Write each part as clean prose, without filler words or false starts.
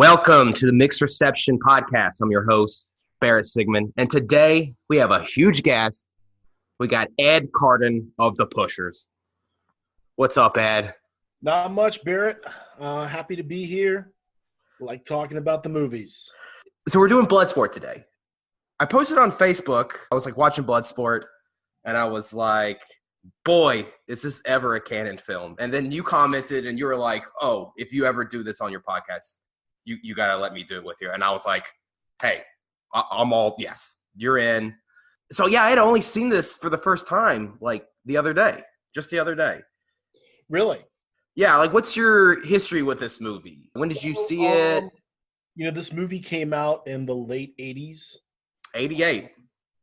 Welcome to the Mixed Reception Podcast. I'm your host, Barrett Sigmund, and today we have a huge guest. We got Ed Carden of the Pushers. What's up, Ed? Not much, Barrett. Happy to be here. Like talking about the movies. So we're doing Bloodsport today. I posted on Facebook. I was watching Bloodsport, and I was like, boy, is this ever a canon film? And then you commented, and you were like, oh, if you ever do this on your podcast, you got to let me do it with you. And I was like, hey, I'm all, yes, you're in. So, yeah, I had only seen this for the first time, the other day, just the other day. Really? Yeah, what's your history with this movie? When did you see it? This movie came out in the late 80s. 88. I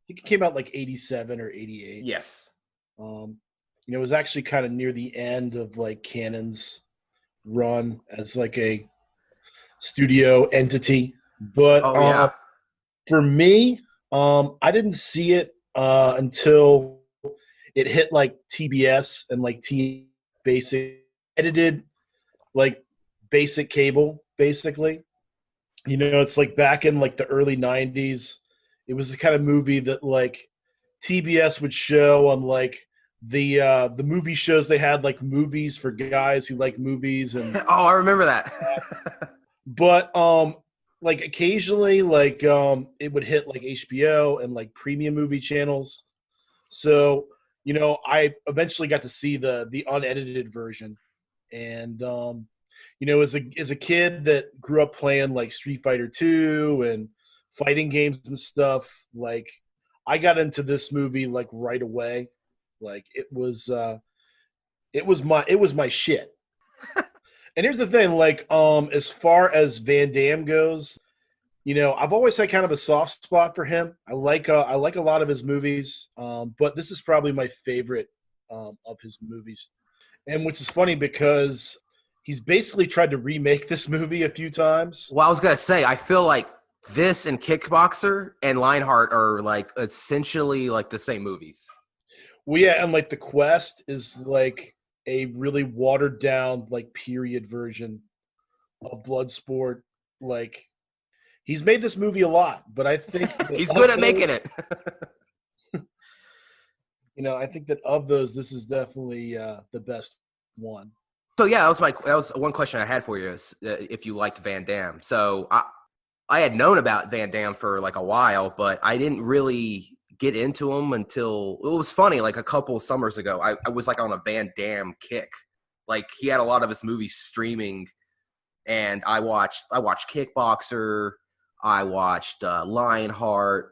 think it came out 87 or 88. Yes. It was actually kind of near the end of Canon's run as a studio entity. But for me, I didn't see it until it hit TBS and T basic edited basic cable, basically. It's back in the early 90s. It was the kind of movie that TBS would show on the movie shows. They had movies for guys who like movies and oh, I remember that. But occasionally it would hit HBO and premium movie channels. So I eventually got to see the unedited version. And as a kid that grew up playing Street Fighter 2 and fighting games and stuff, I got into this movie right away. It was my shit. And here's the thing, as far as Van Damme goes, I've always had kind of a soft spot for him. I like a lot of his movies, but this is probably my favorite of his movies. And which is funny because he's basically tried to remake this movie a few times. Well, I was gonna say, I feel like this and Kickboxer and Lionheart are essentially the same movies. Well, yeah, and The Quest is a really watered down period version of Bloodsport. He's made this movie a lot, but I think he's good at making it. I think that of those, this is definitely the best one. So yeah, that was one question I had for you, is if you liked Van Damme. So I had known about Van Damme for a while, but I didn't really get into him until it was funny. A couple of summers ago, I was on a Van Damme kick. He had a lot of his movies streaming, and I watched Kickboxer, I watched Lionheart,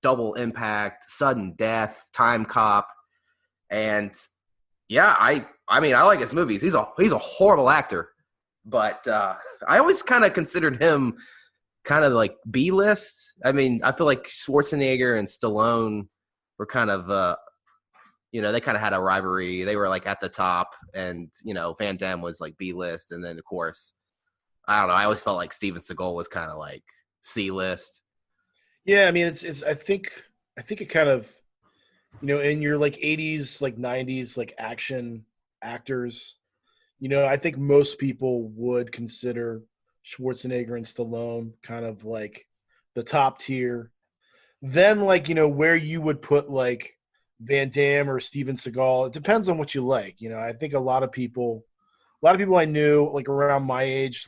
Double Impact, Sudden Death, Time Cop, and yeah, I mean I like his movies. He's a horrible actor, but I always kind of considered him kind of B-list. I mean, I feel like Schwarzenegger and Stallone were kind of, they kind of had a rivalry. They were at the top, and Van Damme was B-list, and then of course, I don't know. I always felt like Steven Seagal was kind of C-list. Yeah, I mean, it's. I think it kind of, in your 80s, 90s, action actors, I think most people would consider Schwarzenegger and Stallone kind of the top tier. Then where you would put Van Damme or Steven Seagal, it depends on what you like. I think a lot of people I knew around my age,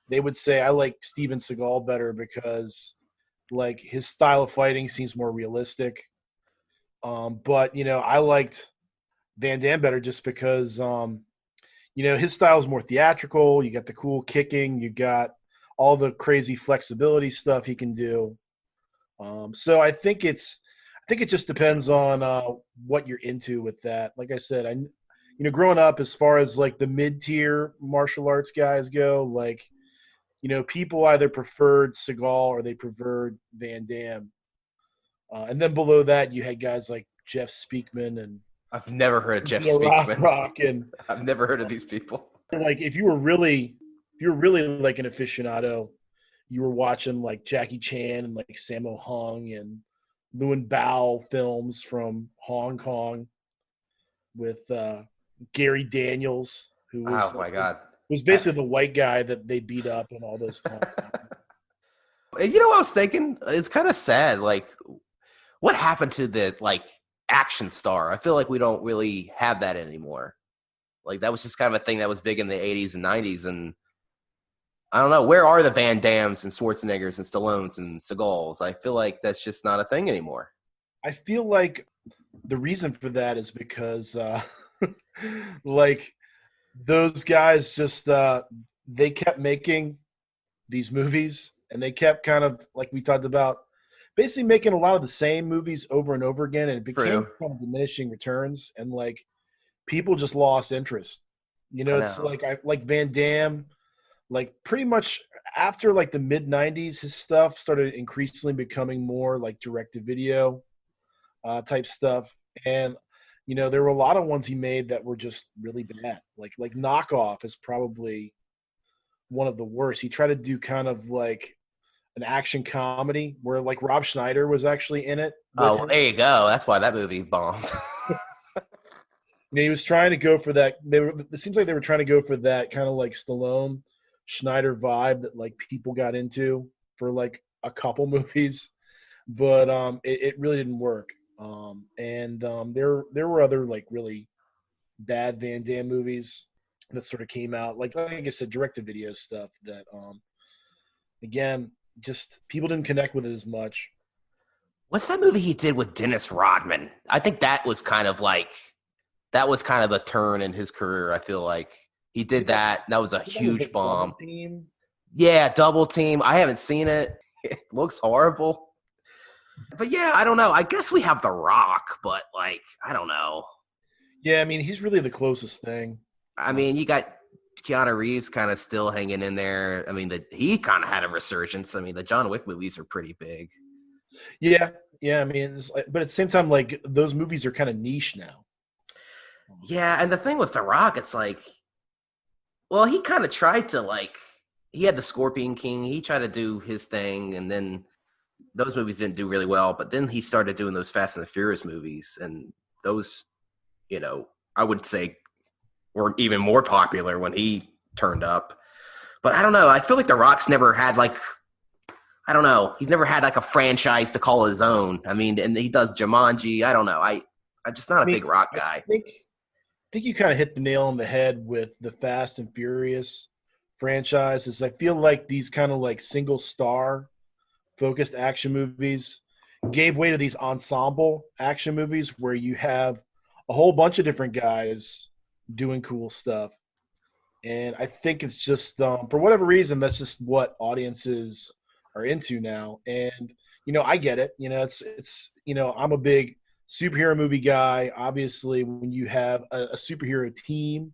they would say I like Steven Seagal better because his style of fighting seems more realistic. But I liked Van Damme better just because his style is more theatrical. You got the cool kicking, you got all the crazy flexibility stuff he can do. So I think it just depends on what you're into with that. Like I said, growing up, as far as the mid-tier martial arts guys go, people either preferred Seagal or they preferred Van Damme. And then below that, you had guys like Jeff Speakman and I've never heard of Jeff Speakman. Rock and I've never heard of these people. If you were really an aficionado, you were watching Jackie Chan and Sammo Hung and Lewin Bao films from Hong Kong with Gary Daniels, who was oh my God, was basically the white guy that they beat up in all those films. And you know what I was thinking? It's kind of sad. Like, what happened to the like action star? I feel like we don't really have that anymore. Like that was just kind of a thing that was big in the 80s and 90s, and I don't know, where are the Van Dammes and Schwarzeneggers and Stallones and Seagals? I feel like that's just not a thing anymore. I feel like the reason for that is because like those guys just they kept making these movies, and they kept kind of, like we talked about, basically making a lot of the same movies over and over again, and it became True. kind of diminishing returns, and like people just lost interest. You know, I it's know. like Van Damme, like pretty much after like the mid '90s, his stuff started increasingly becoming more like direct to video type stuff, and you know there were a lot of ones he made that were just really bad. Like Knockoff is probably one of the worst. He tried to do kind of like an action comedy where like Rob Schneider was actually in it with Oh, well, him. there you go. That's why that movie bombed. You know, he was trying to go for that. It seems like they were trying to go for that kind of like Stallone Schneider vibe that like people got into for like a couple movies, but it really didn't work. There were other like really bad Van Damme movies that sort of came out, like I said, direct to video stuff that again, just people didn't connect with it as much. What's that movie he did with Dennis Rodman? I think that was kind of a turn in his career. I feel like he did that. That was a I think that was huge like Double bomb. Team. Yeah, Double Team. I haven't seen it. It looks horrible. But yeah, I don't know. I guess we have The Rock, but like, I don't know. Yeah, I mean he's really the closest thing. I mean, you got Keanu Reeves kind of still hanging in there. I mean, he kind of had a resurgence. I mean, the John Wick movies are pretty big. Yeah, yeah. I mean, but at the same time, like those movies are kind of niche now. Yeah, and the thing with The Rock, it's like, well, he kind of tried to like, he had the Scorpion King. He tried to do his thing, and then those movies didn't do really well. But then he started doing those Fast and the Furious movies, and those, I would say were even more popular when he turned up. But I don't know. I feel like The Rock's never had like, I don't know. He's never had like a franchise to call his own. I mean, and he does Jumanji. I don't know. I'm just not a big Rock guy. I think you kind of hit the nail on the head with the Fast and Furious franchises. I feel like these kind of like single star focused action movies gave way to these ensemble action movies where you have a whole bunch of different guys doing cool stuff. And I think it's just for whatever reason that's just what audiences are into now. And I get it. It's I'm a big superhero movie guy. Obviously, when you have a superhero team,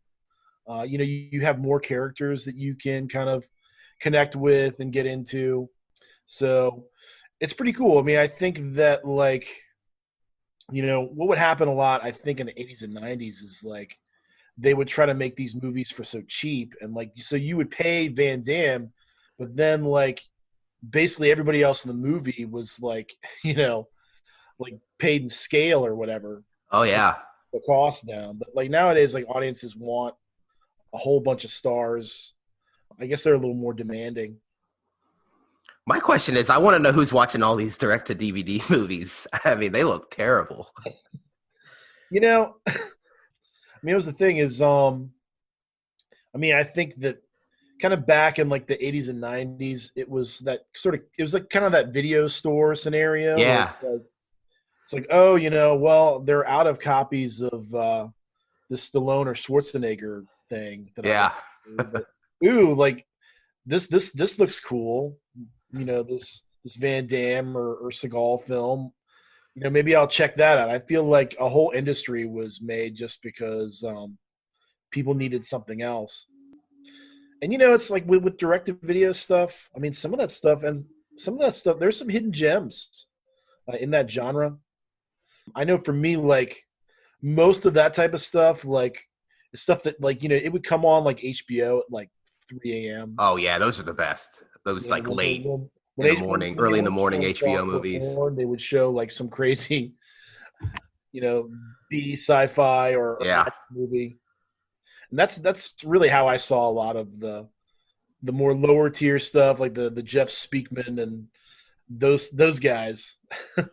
you have more characters that you can kind of connect with and get into. So it's pretty cool. I mean, I think that like, what would happen a lot, I think in the 80s and 90s is like they would try to make these movies for so cheap. And like, so you would pay Van Damme, but then like basically everybody else in the movie was like, like paid in scale or whatever. Oh yeah. The cost down. But like nowadays, like audiences want a whole bunch of stars. I guess they're a little more demanding. My question is, I want to know who's watching all these direct-to-DVD movies. I mean, they look terrible. I mean, it was the thing is, I mean, I think that kind of back in like the 80s and 90s, it was like kind of that video store scenario. Yeah. It's like, oh, well, they're out of copies of the Stallone or Schwarzenegger thing. Yeah. But, ooh, like this looks cool. This Van Damme or Seagal film. Maybe I'll check that out. I feel like a whole industry was made just because people needed something else. And it's like with direct-to-video stuff. I mean, some of that stuff, there's some hidden gems in that genre. I know for me, like most of that type of stuff, like stuff that like it would come on like HBO at like 3 a.m. Oh yeah, those are the best. Those like late in the morning, early in the morning HBO movies. They would show like some crazy, B sci-fi or yeah movie. And that's really how I saw a lot of the more lower tier stuff, like the Jeff Speakman and those guys. I'm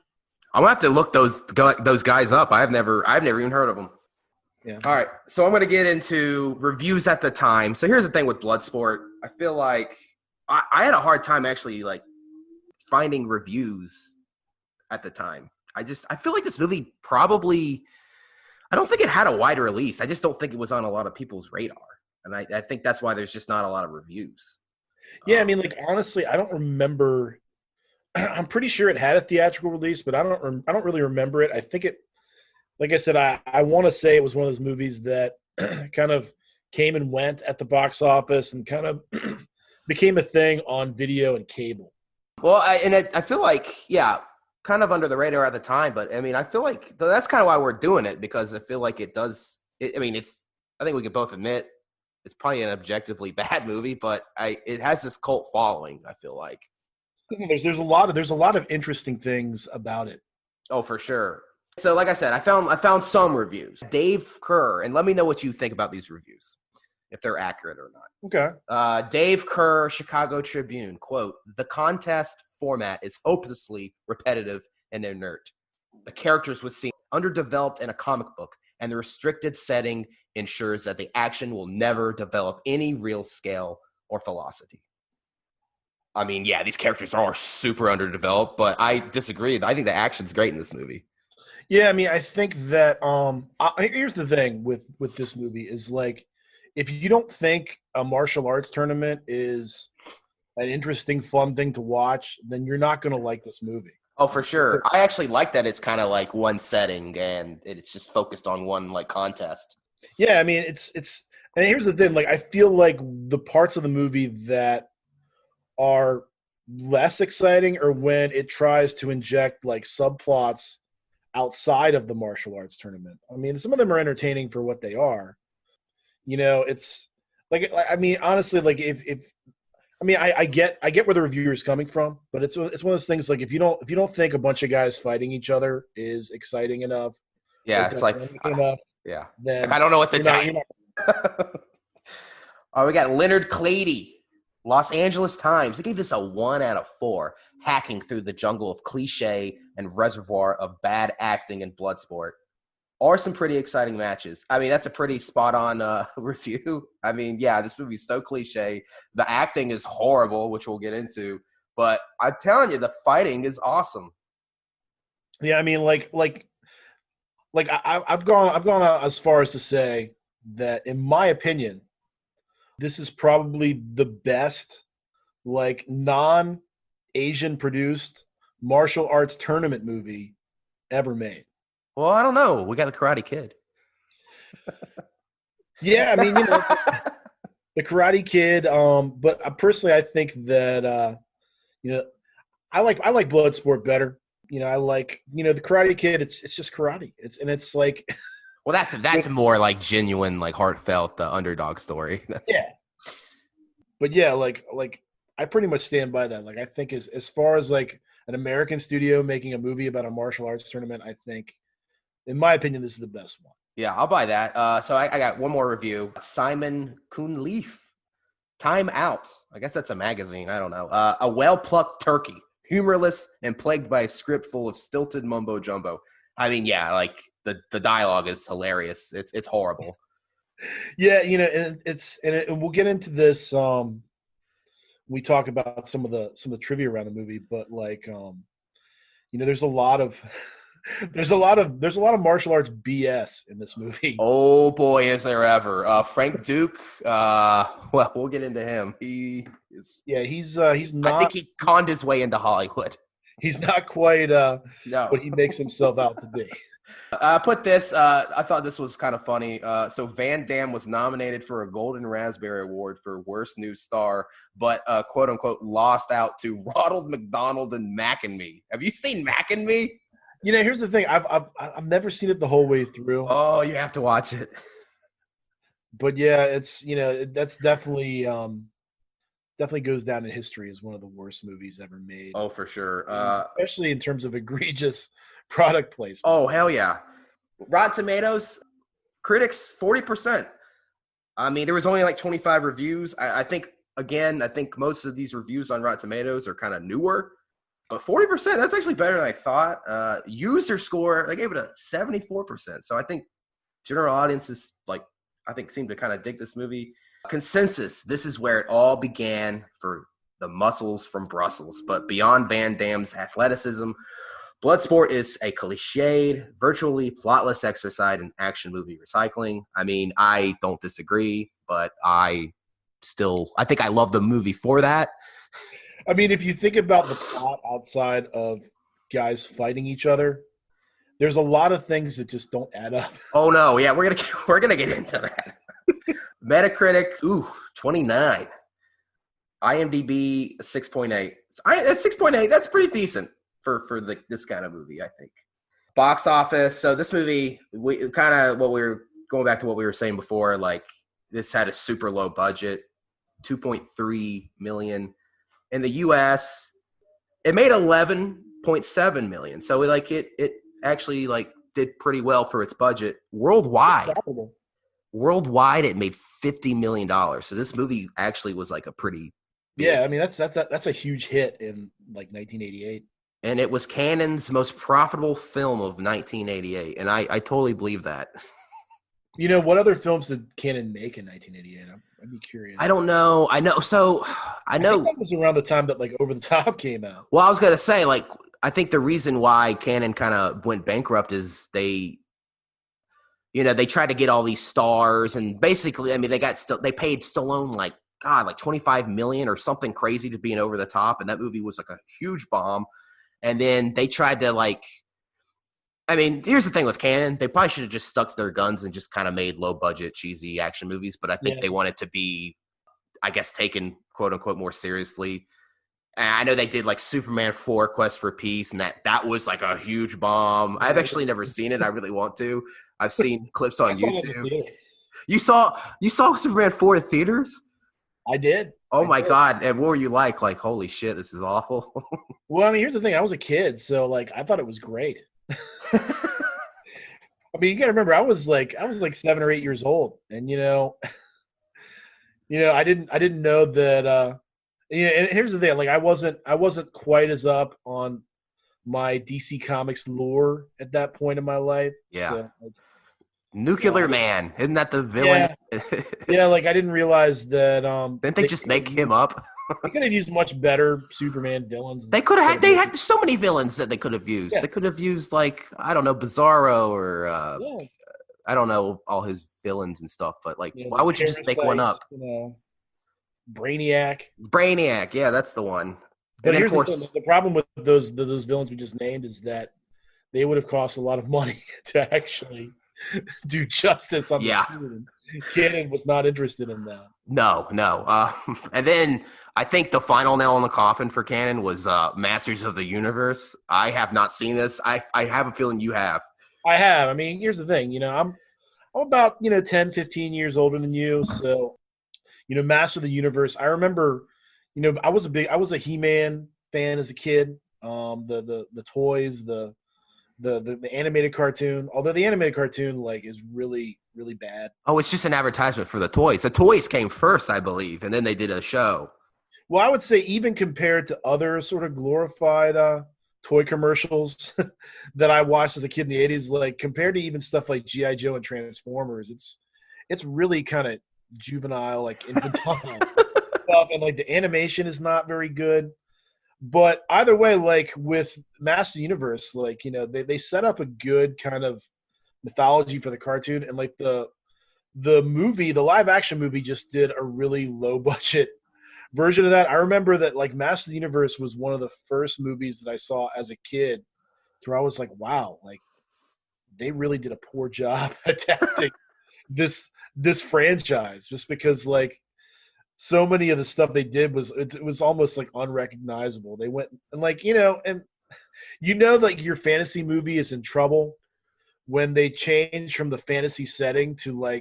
gonna have to look those guys up. I've never even heard of them. Yeah. All right, so I'm gonna get into reviews at the time. So here's the thing with Bloodsport. I feel like I had a hard time actually like finding reviews at the time. I feel like this movie probably, I don't think it had a wide release. I just don't think it was on a lot of people's radar. And I think that's why there's just not a lot of reviews. Yeah, I mean, like, honestly, I don't remember. I'm pretty sure it had a theatrical release, but I don't really remember it. I think it, like I said, I want to say it was one of those movies that kind of came and went at the box office and kind of became a thing on video and cable. Well, I feel like, yeah, kind of under the radar at the time, but I mean, I feel like that's kind of why we're doing it, because I feel like it does. I mean, I think we can both admit it's probably an objectively bad movie, but it has this cult following. I feel like There's a lot of interesting things about it. Oh, for sure. So, like I said, I found some reviews. Dave Kerr, and let me know what you think about these reviews, if they're accurate or not. Okay. Dave Kerr, Chicago Tribune, quote, "The contest format is hopelessly repetitive and inert. The characters would seem underdeveloped in a comic book, and the restricted setting ensures that the action will never develop any real scale or velocity." I mean, yeah, these characters are super underdeveloped, but I disagree. I think the action's great in this movie. Yeah, I mean, I think that here's the thing with this movie is, like, if you don't think a martial arts tournament is an interesting, fun thing to watch, then you're not going to like this movie. Oh, for sure. I actually like that it's kind of like one setting and it's just focused on one like contest. Yeah, I mean, it's and here's the thing, like, I feel like the parts of the movie that are less exciting are when it tries to inject like subplots outside of the martial arts tournament. I mean, some of them are entertaining for what they are. You know, it's like, I mean, honestly, like, if I mean, I get where the reviewer is coming from, but it's one of those things, like, if you don't think a bunch of guys fighting each other is exciting enough, Yeah, it's like enough, yeah. then Like, I don't know what to tell you. We got Leonard Clady, Los Angeles Times. They gave this a 1 out of 4, hacking through the jungle of cliche and reservoir of bad acting and Bloodsport. Are some pretty exciting matches. I mean, that's a pretty spot-on review. I mean, yeah, this movie's so cliche. The acting is horrible, which we'll get into. But I'm telling you, the fighting is awesome. Yeah, I mean, like I've gone as far as to say that, in my opinion, this is probably the best, like, non-Asian produced martial arts tournament movie ever made. Well, I don't know. We got the Karate Kid. Yeah, I mean, you know, the Karate Kid. But personally, I think that you know, I like Bloodsport better. You know, I like, you know, the Karate Kid. It's just karate. It's like, well, that's more like genuine, like heartfelt, the underdog story. Yeah. But yeah, like I pretty much stand by that. Like, I think as far as like an American studio making a movie about a martial arts tournament, I think, in my opinion, this is the best one. Yeah, I'll buy that. So I got one more review. Simon Kuhnleaf, Time Out. I guess that's a magazine. I don't know. A well-plucked turkey, humorless and plagued by a script full of stilted mumbo jumbo. I mean, yeah, like the dialogue is hilarious. It's horrible. Yeah, you know, and we'll get into this. We talk about some of the trivia around the movie, but like, you know, there's a lot of martial arts BS in this movie. Oh boy, is there ever! Frank Duke. Well, we'll get into him. He is. Yeah, he's not. I think he conned his way into Hollywood. He's not quite no. what he makes himself out to be. Put this. I thought this was kind of funny. So Van Damme was nominated for a Golden Raspberry Award for Worst New Star, but quote unquote lost out to Ronald McDonald and Mac and Me. Have you seen Mac and Me? You know, here's the thing. I've never seen it the whole way through. Oh, you have to watch it. But yeah, it's, you know, that's definitely goes down in history as one of the worst movies ever made. Oh, for sure. Especially in terms of egregious product placement. Oh, hell yeah. Rotten Tomatoes, critics 40%. I mean, there was only like 25 reviews. I think most of these reviews on Rotten Tomatoes are kind of newer. But 40%, that's actually better than I thought. User score, they gave it a 74%. So I think general audiences, seem to kind of dig this movie. Consensus, this is where it all began for the muscles from Brussels. But beyond Van Damme's athleticism, Bloodsport is a cliched, virtually plotless exercise in action movie recycling. I mean, I don't disagree, but I think I love the movie for that. I mean, if you think about the plot outside of guys fighting each other, there's a lot of things that just don't add up. Oh no, yeah, we're gonna get into that. Metacritic, 29. IMDb 6.8. That's 6.8. That's pretty decent for this kind of movie, I think. Box office. So this movie, we kind of what we were going back to what we were saying before. Like this had a super low budget, 2.3 million. In the U.S., it made 11.7 million. So it actually did pretty well for its budget. Worldwide, it made $50 million. So this movie actually was a pretty big. Yeah, I mean that's a huge hit in 1988. And it was Cannon's most profitable film of 1988, and I totally believe that. You know, what other films did Cannon make in 1988? I'd be curious. I don't know. I know that was around the time that Over the Top came out. Well, I was gonna say I think the reason why Cannon kind of went bankrupt is they tried to get all these stars, and basically, I mean, they paid Stallone like 25 million or something crazy to be an Over the Top, and that movie was a huge bomb. And then they tried to I mean, here's the thing with Cannon. They probably should have just stuck to their guns and just kind of made low-budget, cheesy action movies. But I think they wanted to be, I guess, taken, quote-unquote, more seriously. And I know they did, Superman 4 Quest for Peace, and that was, a huge bomb. I've actually never seen it. I really want to. I've seen clips on YouTube. You saw Superman 4 in theaters? I did. Oh, my God. And what were you like? Holy shit, this is awful. Well, I mean, here's the thing. I was a kid, so, I thought it was great. I mean, you gotta remember, I was 7 or 8 years old, and I didn't know that. And here's the thing: I wasn't quite as up on my DC Comics lore at that point in my life. Yeah. So, Nuclear Man, isn't that the villain? Yeah. I didn't realize that. Didn't they just make him up? They could have used much better Superman villains. They could have. They had so many villains that they could have used. Yeah. They could have used I don't know, Bizarro or I don't know all his villains and stuff. But why would you just make one up? Brainiac. Yeah, that's the one. But here's the problem with those villains we just named is that they would have cost a lot of money to actually do justice on the scene. Cannon was not interested in that. No. And then I think the final nail in the coffin for Cannon was Masters of the Universe. I have not seen this. I have a feeling you have. I have. I mean, here's the thing. I'm about 10, 15 years older than you. So, Master of the Universe. I remember, I was a He-Man fan as a kid. The toys, the animated cartoon. Although the animated cartoon is really, really bad. Oh, it's just an advertisement for the toys. The toys came first, I believe, and then they did a show. Well, I would say even compared to other sort of glorified toy commercials that I watched as a kid in the 80s, compared to even stuff like G.I. Joe and Transformers, it's really kind of juvenile, infantile stuff, and the animation is not very good. But either way, with Master Universe, they set up a good kind of mythology for the cartoon, and the movie, the live action movie, just did a really low budget version of that. I remember that Master of the Universe was one of the first movies that I saw as a kid where I was like, wow, they really did a poor job adapting this franchise, just because so many of the stuff they did was almost unrecognizable. They went and your fantasy movie is in trouble when they change from the fantasy setting to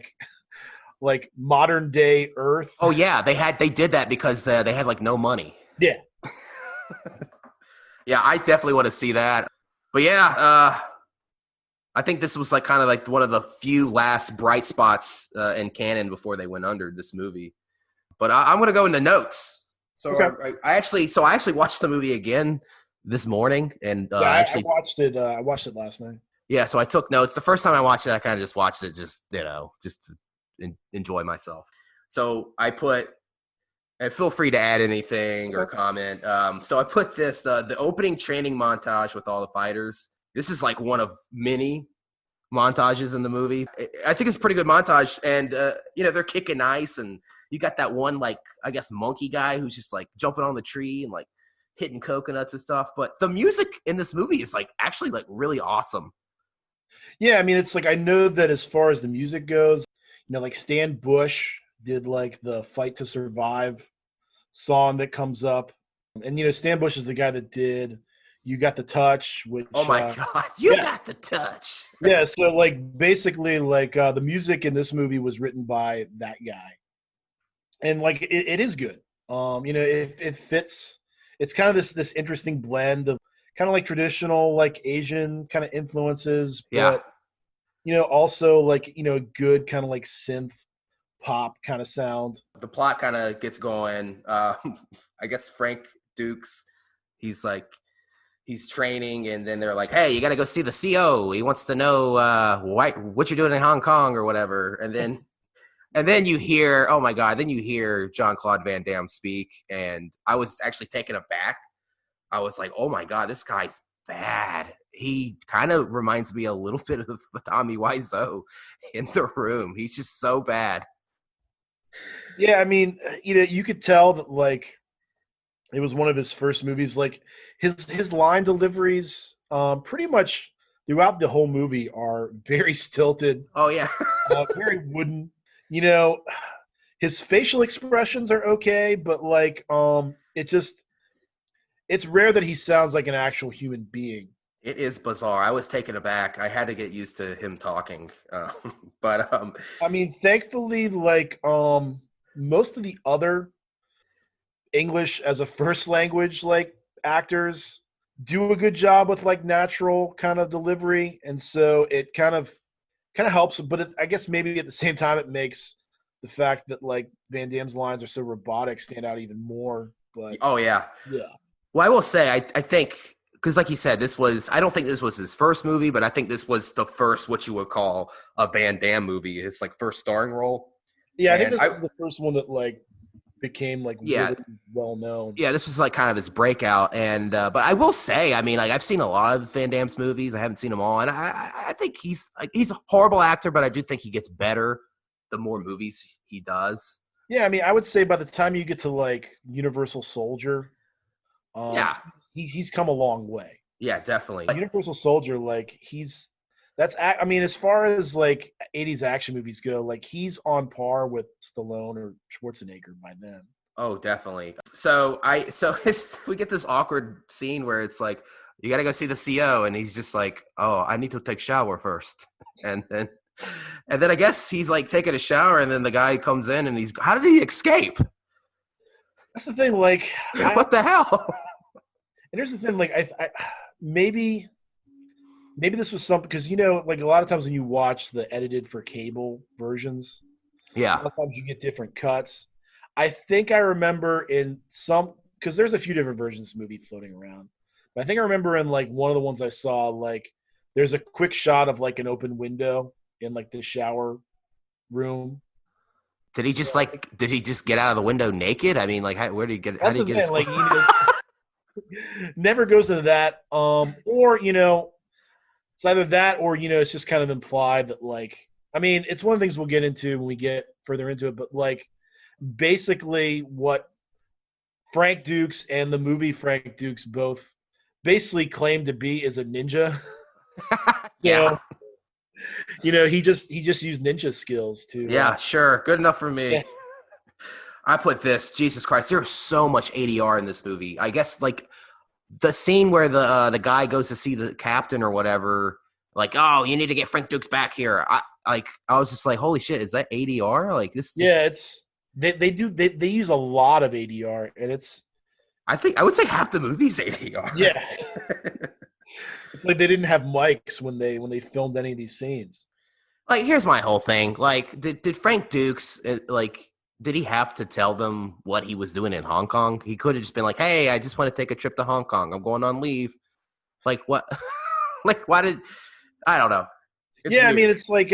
modern day Earth. Oh yeah, they did that because they had no money. Yeah. Yeah, I definitely want to see that. But yeah, I think this was like kind of like one of the few last bright spots in canon before they went under this movie. But I'm going to go into notes. So Okay. I actually watched the movie again this morning, and Yeah, I watched it. I watched it last night. yeah. So I took notes. The first time I watched it, I kind of just watched it, just to enjoy myself. So I put, and feel free to add anything or comment. So I put this the opening training montage with all the fighters. This is like one of many montages in the movie. I think it's a pretty good montage, and they're kicking ice, and you got that one, like, I guess monkey guy who's just like jumping on the tree and like hitting coconuts and stuff. But the music in this movie is like actually like really awesome. Yeah, I mean, it's like I know that as far as the music goes, like Stan Bush did like the Fight to Survive song that comes up. And Stan Bush is the guy that did You Got the Touch, which Oh my god, you got the touch. Yeah, so like basically like the music in this movie was written by that guy. And like it is good. It fits. It's kind of this interesting blend of kind of like traditional like Asian kind of influences, Yeah. but also like good kind of like synth pop kind of sound. The plot kind of gets going. I guess Frank Dukes, he's training, and then they're like, hey, you got to go see the CO. He wants to know what you're doing in Hong Kong or whatever. And then you hear, oh my God, then you hear Jean-Claude Van Damme speak. And I was actually taken aback. I was like, oh my God, this guy's bad. He kind of reminds me a little bit of Tommy Wiseau in The Room. He's just so bad. Yeah, I mean, you could tell that like it was one of his first movies. Like his line deliveries, pretty much throughout the whole movie are very stilted. Oh yeah, very wooden. His facial expressions are okay, but like it's rare that he sounds like an actual human being. It is bizarre. I was taken aback. I had to get used to him talking. But I mean, thankfully, like most of the other English as a first language like actors do a good job with like natural kind of delivery, and so it kind of helps. But I guess maybe at the same time it makes the fact that like Van Damme's lines are so robotic stand out even more. But oh yeah. Well, I will say I think, because like you said, I don't think this was his first movie, but I think this was the first what you would call a Van Damme movie, his like first starring role. Yeah, I think this was the first one that like became like really well known. Yeah, this was like kind of his breakout, and but I will say, I mean, like I've seen a lot of Van Damme's movies. I haven't seen them all, and I think he's a horrible actor, but I do think he gets better the more movies he does. Yeah, I mean, I would say by the time you get to like Universal Soldier, he's come a long way. Yeah, definitely. Universal Soldier, like I mean, as far as like 80s action movies go, like he's on par with Stallone or Schwarzenegger by then. Oh, definitely. So we get this awkward scene where it's like, you got to go see the CO, and he's just like, oh, I need to take a shower first. And then I guess he's like taking a shower, and then the guy comes in, and how did he escape? That's the thing, like what the hell? And here's the thing, like I maybe this was something, because like a lot of times when you watch the edited for cable versions, yeah, a lot of times you get different cuts. I think I remember in some, because there's a few different versions of this movie floating around, but I think I remember in like one of the ones I saw, like there's a quick shot of like an open window in like the shower room. Did he just get out of the window naked? I mean, like, where did he get? How did he get his? Like, never goes into that. Or it's either that or it's just kind of implied that like, I mean, it's one of the things we'll get into when we get further into it. But like, basically, what Frank Dukes and the movie Frank Dukes both basically claim to be is a ninja. Yeah. He just used ninja skills to. Yeah, sure. Good enough for me. Yeah. I put this, Jesus Christ, there's so much ADR in this movie. I guess like the scene where the guy goes to see the captain or whatever, like, oh, you need to get Frank Dukes back here. I was just like, holy shit, is that ADR? Like this? Yeah, they use a lot of ADR, and I would say half the movie's ADR. Yeah. like they didn't have mics when they filmed any of these scenes. Like, here's my whole thing. Like, did Frank Dukes, like, did he have to tell them what he was doing in Hong Kong? He could have just been like, hey, I just want to take a trip to Hong Kong. I'm going on leave. Like, what? Like, why did, I don't know. It's Yeah, weird. I mean, it's like,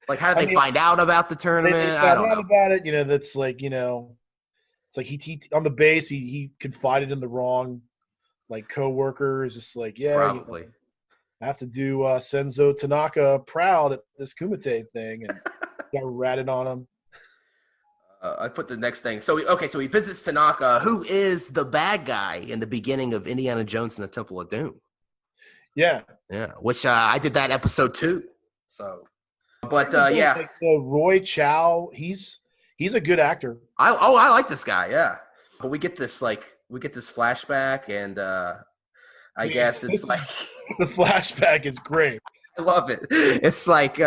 Like, how did they find out about the tournament? they I found don't out know. about it. That's like, it's like he on the base, he confided in the wrong, like, coworker. Is just like, yeah, Probably. I have to do Senzo Tanaka proud at this Kumite thing, and got ratted on him. I put the next thing. So, so he visits Tanaka, who is the bad guy in the beginning of Indiana Jones and the Temple of Doom. Yeah. Yeah, which I did that episode too. So, but yeah. Like, Roy Chow, he's a good actor. I like this guy, yeah. But we get this flashback, and I guess it's like the flashback is great. I love it. It's like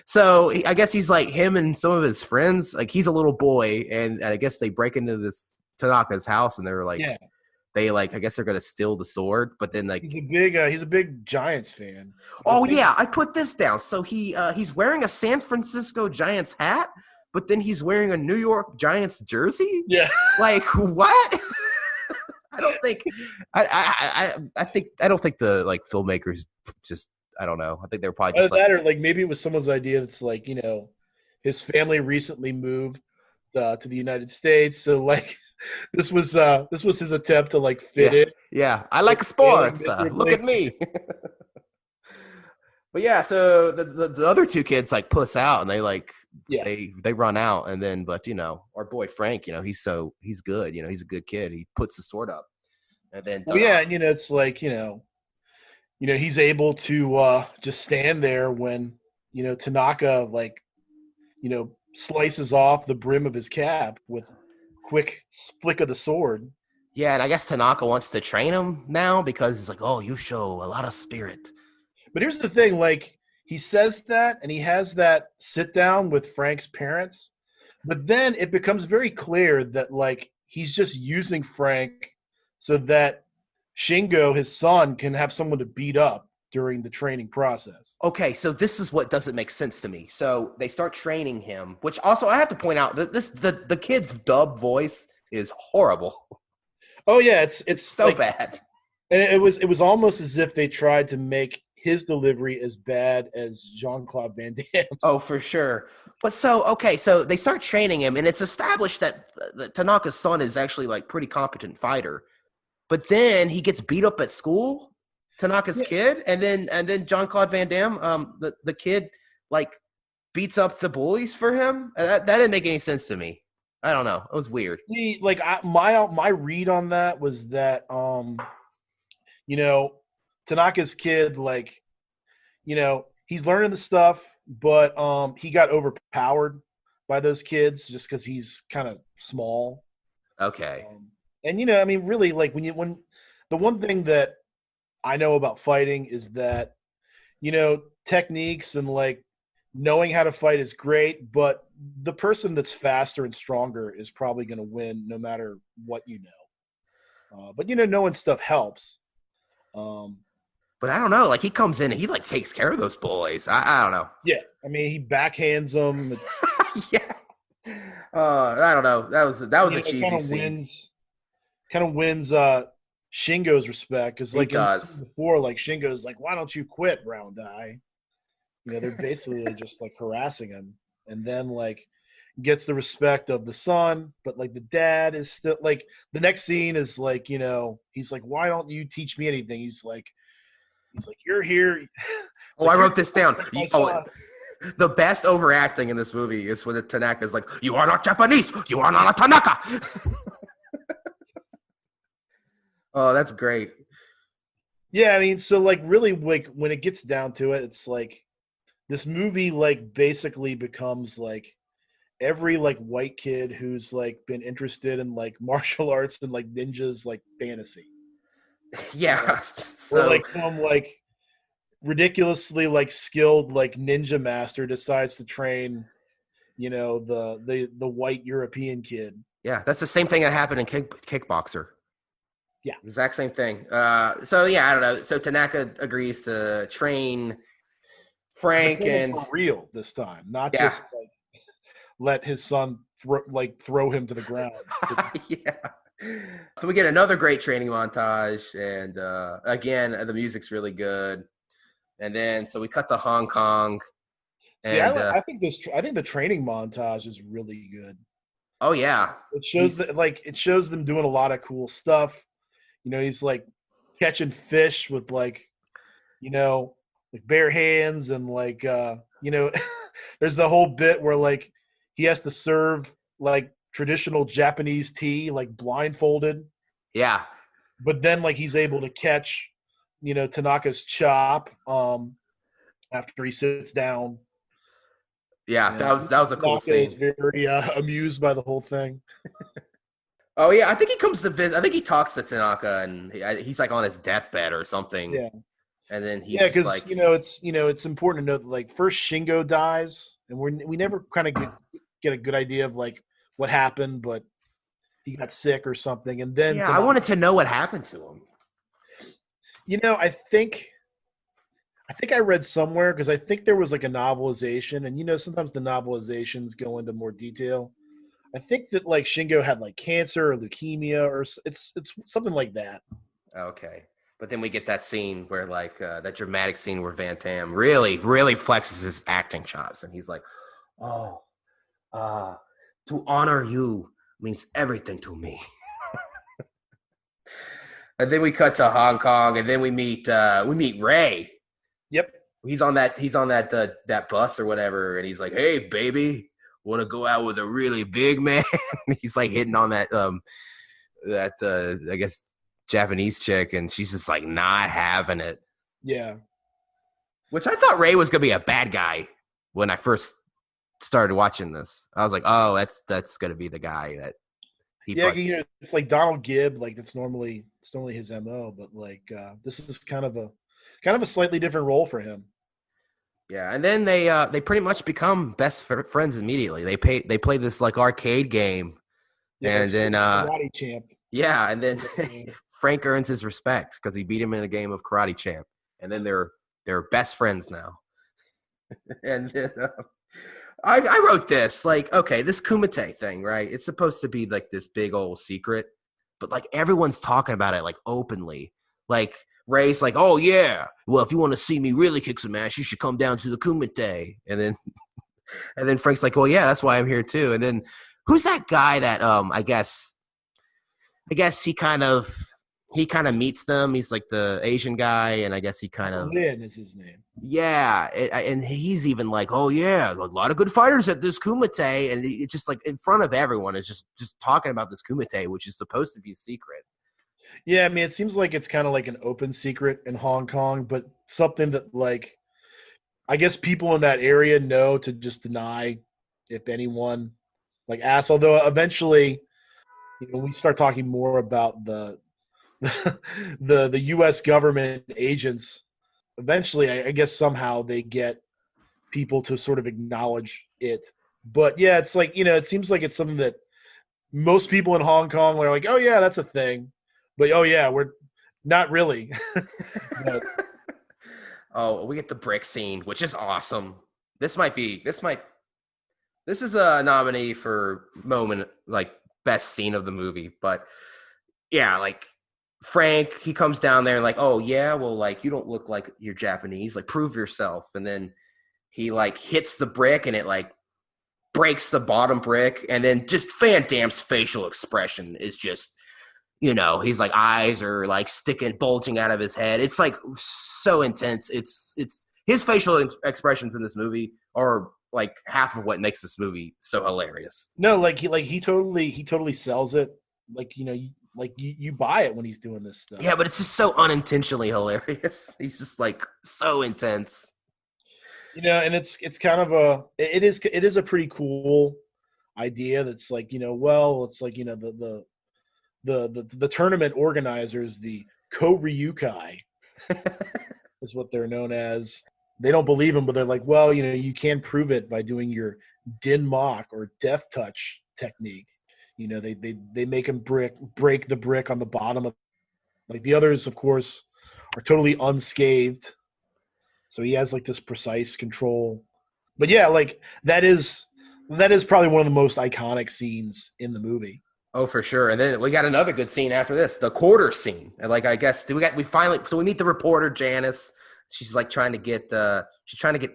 so I guess he's like him and some of his friends. Like, he's a little boy, and I guess they break into this Tanaka's house, and they're like, they like, I guess they're gonna steal the sword, but then like he's a big Giants fan. Oh yeah, I put this down. So he's wearing a San Francisco Giants hat, but then he's wearing a New York Giants jersey. Yeah, like what? I don't think I don't think the like filmmakers just, I don't know. I think they were probably just that, or like maybe it was someone's idea. It's like, his family recently moved to the United States, so like this was his attempt to like fit it. Yeah, I like sports. Look at me. But yeah, so the other two kids like puss out, and they like they run out, and then but our boy Frank, he's good. He's a good kid. He puts the sword up, and then and it's like he's able to just stand there when Tanaka like slices off the brim of his cap with quick flick of the sword. Yeah, and I guess Tanaka wants to train him now because he's like, oh, you show a lot of spirit. But here's the thing, like, he says that, and he has that sit down with Frank's parents, but then it becomes very clear that, like, he's just using Frank so that Shingo, his son, can have someone to beat up during the training process. Okay, so this is what doesn't make sense to me. So they start training him, which also I have to point out that the kid's dub voice is horrible. Oh yeah, it's so like, bad. And it was almost as if they tried to make his delivery as bad as Jean-Claude Van Damme's. Oh, for sure. But so they start training him, and it's established that Tanaka's son is actually like pretty competent fighter. But then he gets beat up at school, Tanaka's kid, and then Jean-Claude Van Damme, the kid, like beats up the bullies for him. That didn't make any sense to me. I don't know. It was weird. See, like my read on that was that Tanaka's kid, like, he's learning the stuff, but he got overpowered by those kids just because he's kind of small. Okay. And really, like when the one thing that I know about fighting is that techniques and like knowing how to fight is great, but the person that's faster and stronger is probably going to win no matter what but knowing stuff helps. But I don't know. Like, he comes in and he like takes care of those bullies. I don't know. Yeah, I mean, he backhands them. Yeah. I don't know. That was a cheesy scene. Kind of wins Shingo's respect because like before, like Shingo's like, "Why don't you quit, Brown Eye?" They're basically just like harassing him, and then like gets the respect of the son, but like the dad is still like the next scene is like he's like, "Why don't you teach me anything?" He's like, "You're here." I wrote this down. The best overacting in this movie is when the Tanaka is like, "You are not Japanese. You are not a Tanaka." Oh, that's great. Yeah, I mean, so like really, like when it gets down to it, it's like this movie like basically becomes like every like white kid who's like been interested in like martial arts and like ninjas like fantasy. Yeah. Or like some like ridiculously like skilled like ninja master decides to train the white European kid. Yeah, that's the same thing that happened in Kickboxer. Yeah. Exact same thing. So yeah, I don't know. So Tanaka agrees to train But Frank training and for real this time, not yeah. just like let his son throw him to the ground. Yeah. So we get another great training montage, and again, the music's really good. And then so we cut to Hong Kong, See, and I think the training montage is really good. oh yeah, It shows he's that it shows them doing a lot of cool stuff. You know, he's like catching fish with like bare hands and there's the whole bit where like he has to serve like traditional Japanese tea like blindfolded, yeah, but then like he's able to catch Tanaka's chop after he sits down. yeah. And That was a cool Tanaka is scene. very amused by the whole thing. Oh yeah, I think he comes to visit. I think he talks to Tanaka, and he's like on his deathbed or something. Yeah. And then he's Yeah, just because like, it's important to know that like first Shingo dies, and we never kind of get a good idea of like what happened, but he got sick or something, and then yeah, I Tanaka. wanted to know what happened to him. I think I read somewhere because I think there was like a novelization, and sometimes the novelizations go into more detail. I think that like Shingo had like cancer or leukemia or it's something like that. Okay. But then we get that scene where, like, that dramatic scene where Van Damme really, really flexes his acting chops. And he's like, oh, uh, to honor you means everything to me. And then we cut to Hong Kong, and then we meet Ray. Yep. He's on that bus or whatever, and he's like, "Hey, baby, want to go out with a really big man?" He's like hitting on that I guess Japanese chick, and she's just like not having it. Yeah. Which I thought Ray was gonna be a bad guy when I first started watching this. I was like, "Oh, that's gonna be the guy that he." Yeah, it's like Donald Gibb, like it's normally his MO, but like this is kind of a slightly different role for him. Yeah, and then they pretty much become best friends immediately. They play this like arcade game, Yeah, and it's then Karate Champ. yeah, and then Frank earns his respect because he beat him in a game of Karate Champ, and then they're best friends now. And then I wrote this like, okay, this Kumite thing, right? It's supposed to be like this big old secret, but like everyone's talking about it like openly. Like Ray's like, oh yeah, well if you want to see me really kick some ass, you should come down to the Kumite. And then Frank's like, well yeah, that's why I'm here too. And then who's that guy that I guess he kind of meets them. He's like the Asian guy, and I guess he kind of Lin is his name. yeah, and he's even like, oh yeah, a lot of good fighters at this Kumite, and it's just like in front of everyone is just talking about this Kumite, which is supposed to be secret. Yeah, I mean, it seems like it's kind of like an open secret in Hong Kong, but something that like I guess people in that area know to just deny if anyone like asks. Although eventually, we start talking more about the U.S. government agents. Eventually, I guess somehow they get people to sort of acknowledge it. But yeah, it's like it seems like it's something that most people in Hong Kong are like, oh yeah, that's a thing. But oh yeah, we're not really. But, Oh, we get the brick scene, which is awesome. This is a nominee for moment like best scene of the movie. But yeah, like Frank, he comes down there and like, oh yeah, well like you don't look like you're Japanese, like prove yourself. And then he like hits the brick and it like breaks the bottom brick, and then just Van Damme's facial expression is just, he's like eyes are like bulging out of his head. It's like so intense. It's his facial expressions in this movie are like half of what makes this movie so hilarious. no, like he totally sells it. Like you buy it when he's doing this stuff. Yeah, but it's just so unintentionally hilarious. He's just like so intense. And it's kind of it is a pretty cool idea. That's like well, it's like the tournament organizers, the Ko-Ryukai is what they're known as. They don't believe him, but they're like, well, you can prove it by doing your Din Mok or Death Touch technique. They make him break the brick on the bottom of Like the others, of course, are totally unscathed. So he has like this precise control. But yeah, like that is probably one of the most iconic scenes in the movie. Oh, for sure. And then we got another good scene after this, the quarter scene. And like, I guess we meet the reporter, Janice. She's like trying to get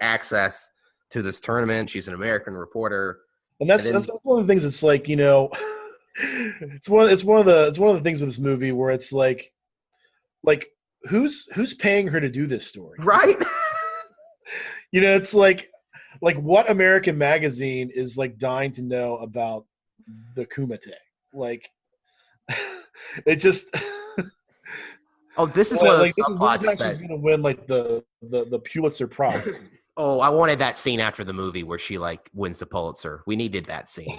access to this tournament. She's an American reporter. And that's one of the things. It's like, it's one of the things with this movie where it's like who's paying her to do this story? Right. It's like what American magazine is like dying to know about the Kumite? Like, it just. Oh, this is one of the subplots that she's going to win like the Pulitzer Prize. Oh, I wanted that scene after the movie where she like wins the Pulitzer. We needed that scene.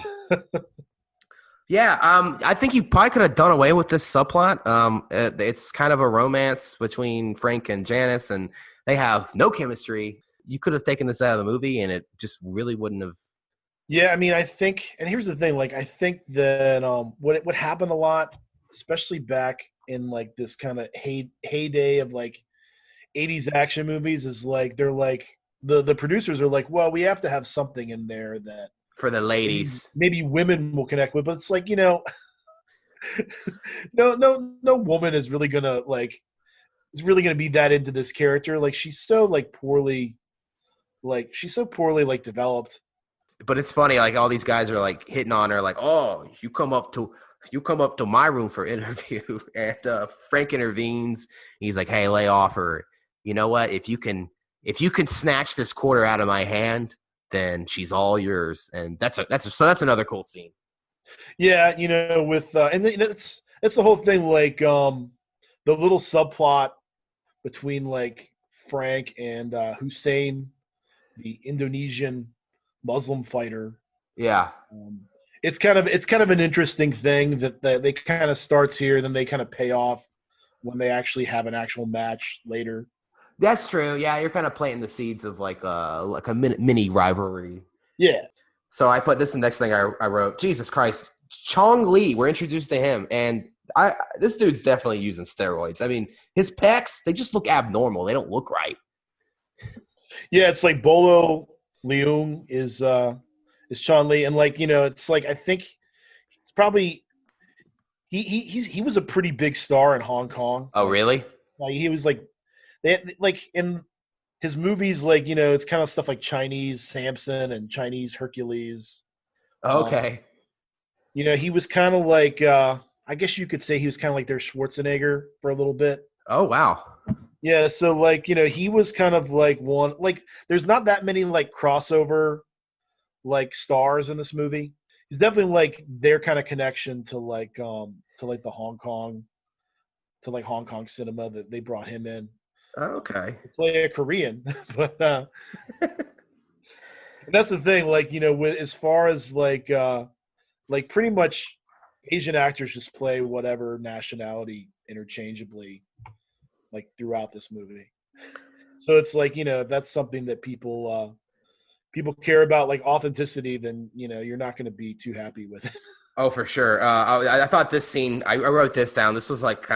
Yeah, I think you probably could have done away with this subplot. It's kind of a romance between Frank and Janice, and they have no chemistry. You could have taken this out of the movie, and it just really wouldn't have. Yeah, I mean, I think, and here's the thing, like, I think that what happened a lot, especially back in like this kind of heyday of like 80s action movies, is like they're like the producers are like, well, we have to have something in there that for the ladies, maybe women will connect with, but it's like, no woman is really gonna be that into this character. Like she's so poorly developed. But it's funny, like all these guys are like hitting on her, like, "Oh, you come up to my room for interview." And Frank intervenes. He's like, "Hey, lay off her. You know what? If you can snatch this quarter out of my hand, then she's all yours." And that's another cool scene. Yeah, with and it's the whole thing, like the little subplot between like Frank and Hussein, the Indonesian Muslim fighter. Yeah. It's kind of an interesting thing that they kind of starts here, then they kind of pay off when they actually have an actual match later. That's true. Yeah, you're kind of planting the seeds of like a mini rivalry. Yeah. So I put this in the next thing I wrote. Jesus Christ, Chong Li. We're introduced to him, and this dude's definitely using steroids. I mean, his pecs, they just look abnormal. They don't look right. Yeah, it's like Bolo Leung is Chong Li, and like it's like I think it's probably he was a pretty big star in Hong Kong. Oh, really? Like he was like like in his movies, like it's kind of stuff like Chinese Samson and Chinese Hercules. Okay. He was kind of like I guess you could say he was kind of like their Schwarzenegger for a little bit. Oh, wow. Yeah, so like he was kind of like one, like there's not that many like crossover like stars in this movie. He's definitely like their kind of connection to like the Hong Kong cinema that they brought him in. Okay. To play a Korean, but that's the thing. Like with as far as like pretty much Asian actors just play whatever nationality interchangeably, like throughout this movie. So it's like that's something that people care about, like authenticity. Then you're not going to be too happy with it. Oh, for sure. I thought this scene, I wrote this down. This was like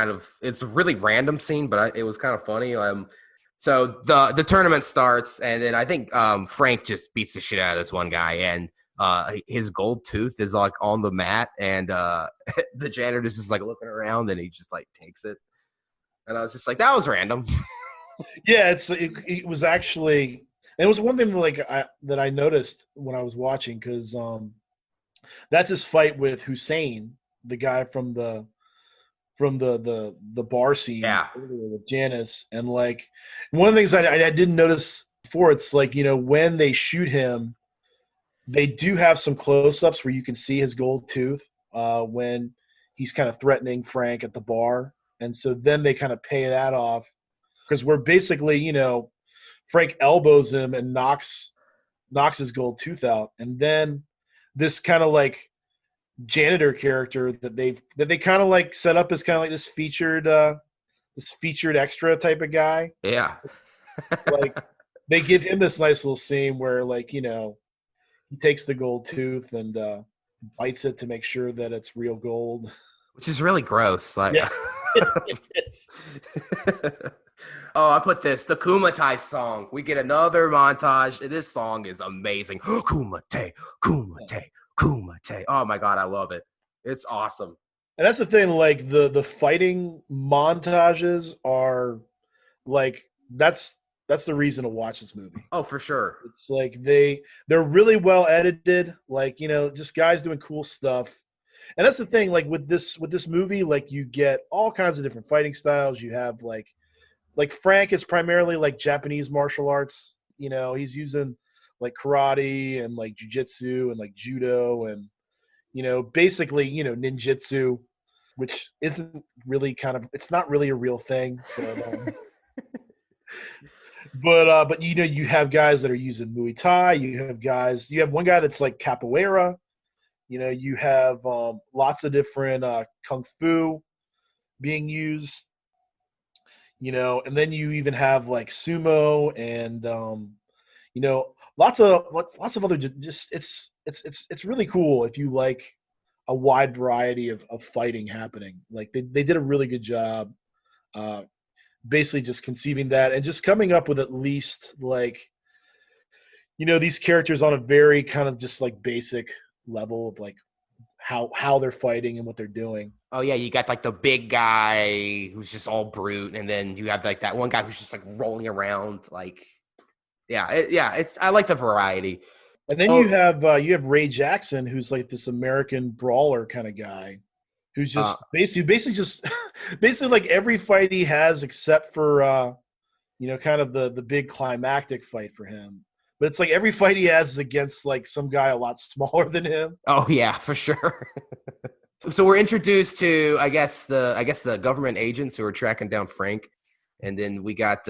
it's a really random scene, but it was kind of funny. So the tournament starts, and then I think Frank just beats the shit out of this one guy, and his gold tooth is like on the mat, and the janitor is just like looking around, and he just like takes it. And I was just like, that was random. Yeah, it was actually, and it was one thing like that I noticed when I was watching, because that's his fight with Hussein, the guy from the bar scene, Yeah, with Janice. And like one of the things I didn't notice before, it's like when they shoot him, they do have some close-ups where you can see his gold tooth when he's kind of threatening Frank at the bar. And so then they kind of pay that off, because we're basically, Frank elbows him and knocks his gold tooth out. And then this kind of like janitor character that they kind of like set up as kind of like this featured extra type of guy. yeah. Like they give him this nice little scene where like, he takes the gold tooth and bites it to make sure that it's real gold. Which is really gross. Like, yeah. Oh, I put the Kumite song. We get another montage. This song is amazing. Kumite, Kumite, Kumite. Oh my god, I love it. It's awesome. And that's the thing, like the fighting montages are like that's the reason to watch this movie. Oh, for sure. It's like they're really well edited, like, just guys doing cool stuff. And that's the thing, like with this movie, like you get all kinds of different fighting styles. You have like Frank is primarily like Japanese martial arts. He's using like karate and like jujitsu and like judo and basically ninjutsu, which isn't really it's not really a real thing. But you have guys that are using Muay Thai. You have one guy that's like capoeira. You have lots of different kung fu being used. And then you even have like sumo and lots of other just it's really cool if you like a wide variety of fighting happening. Like they did a really good job basically just conceiving that and just coming up with at least like these characters on a very kind of just like basic level of like how they're fighting and what they're doing. Oh yeah, you got like the big guy who's just all brute, and then you have like that one guy who's just like rolling around. Like, it's I like the variety. And then you have Ray Jackson, who's like this American brawler kind of guy, who's just basically just basically like every fight he has except for kind of the big climactic fight for him. But it's like every fight he has is against like some guy a lot smaller than him. Oh yeah, for sure. So we're introduced to I guess the government agents who are tracking down Frank, and then we got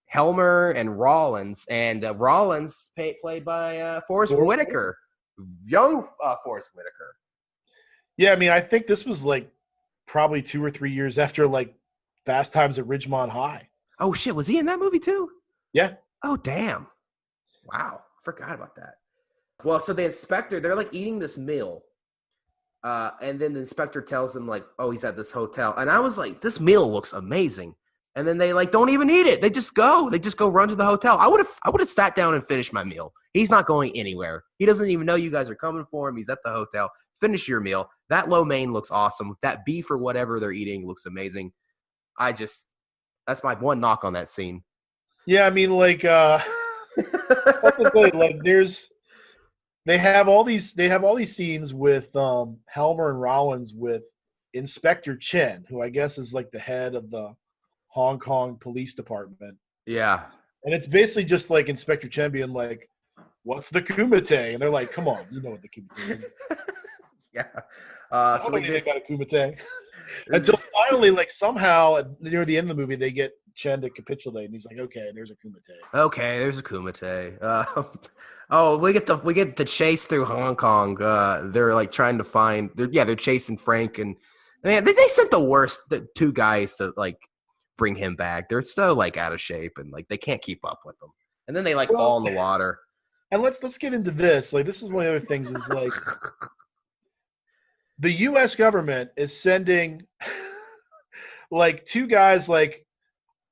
Helmer and Rollins, and Rollins played by Forrest Whitaker, young Forrest Whitaker. Yeah, I mean, I think this was like probably 2 or 3 years after like Fast Times at Ridgemont High. Oh shit, was he in that movie too? Yeah. Oh damn. Wow, I forgot about that. Well, so the inspector, they're like eating this meal. And then the inspector tells them like, oh, he's at this hotel. And I was like, this meal looks amazing. And then they like don't even eat it. They just go run to the hotel. I would have sat down and finished my meal. He's not going anywhere. He doesn't even know you guys are coming for him. He's at the hotel. Finish your meal. That lo mein looks awesome. That beef or whatever they're eating looks amazing. That's my one knock on that scene. Yeah, I mean, like, like they have all these scenes with Helmer and Rollins with Inspector Chen, who I guess is like the head of the Hong Kong Police Department. Yeah. And it's basically just like Inspector Chen being like, "What's the kumite?" And they're like, "Come on, you know what the kumite is." Yeah. So they got a kumite. Until finally, like somehow near the end of the movie, they get Chen to capitulate, and he's like, "Okay, there's a kumite." Okay, there's a kumite. We get the chase through Hong Kong. They're like trying to find. They're chasing Frank, and man, they sent the two guys to like bring him back. They're so like out of shape, and like they can't keep up with them. And then they like fall in the water. And let's get into this. Like, this is one of the other things is like. The U.S. government is sending like two guys like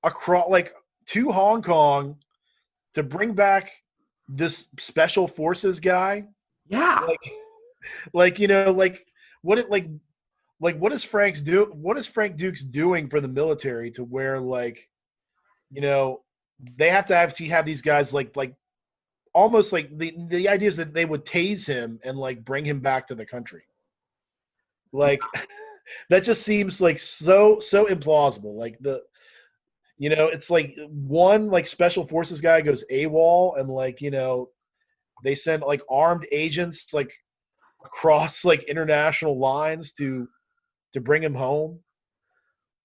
across like to Hong Kong to bring back this special forces guy. Yeah. Like what is Frank Dukes doing for the military to where like they have to have these guys like almost like the idea is that they would tase him and like bring him back to the country. Like that just seems like so implausible. Like it's like one like special forces guy goes AWOL and like they send like armed agents like across like international lines to bring him home.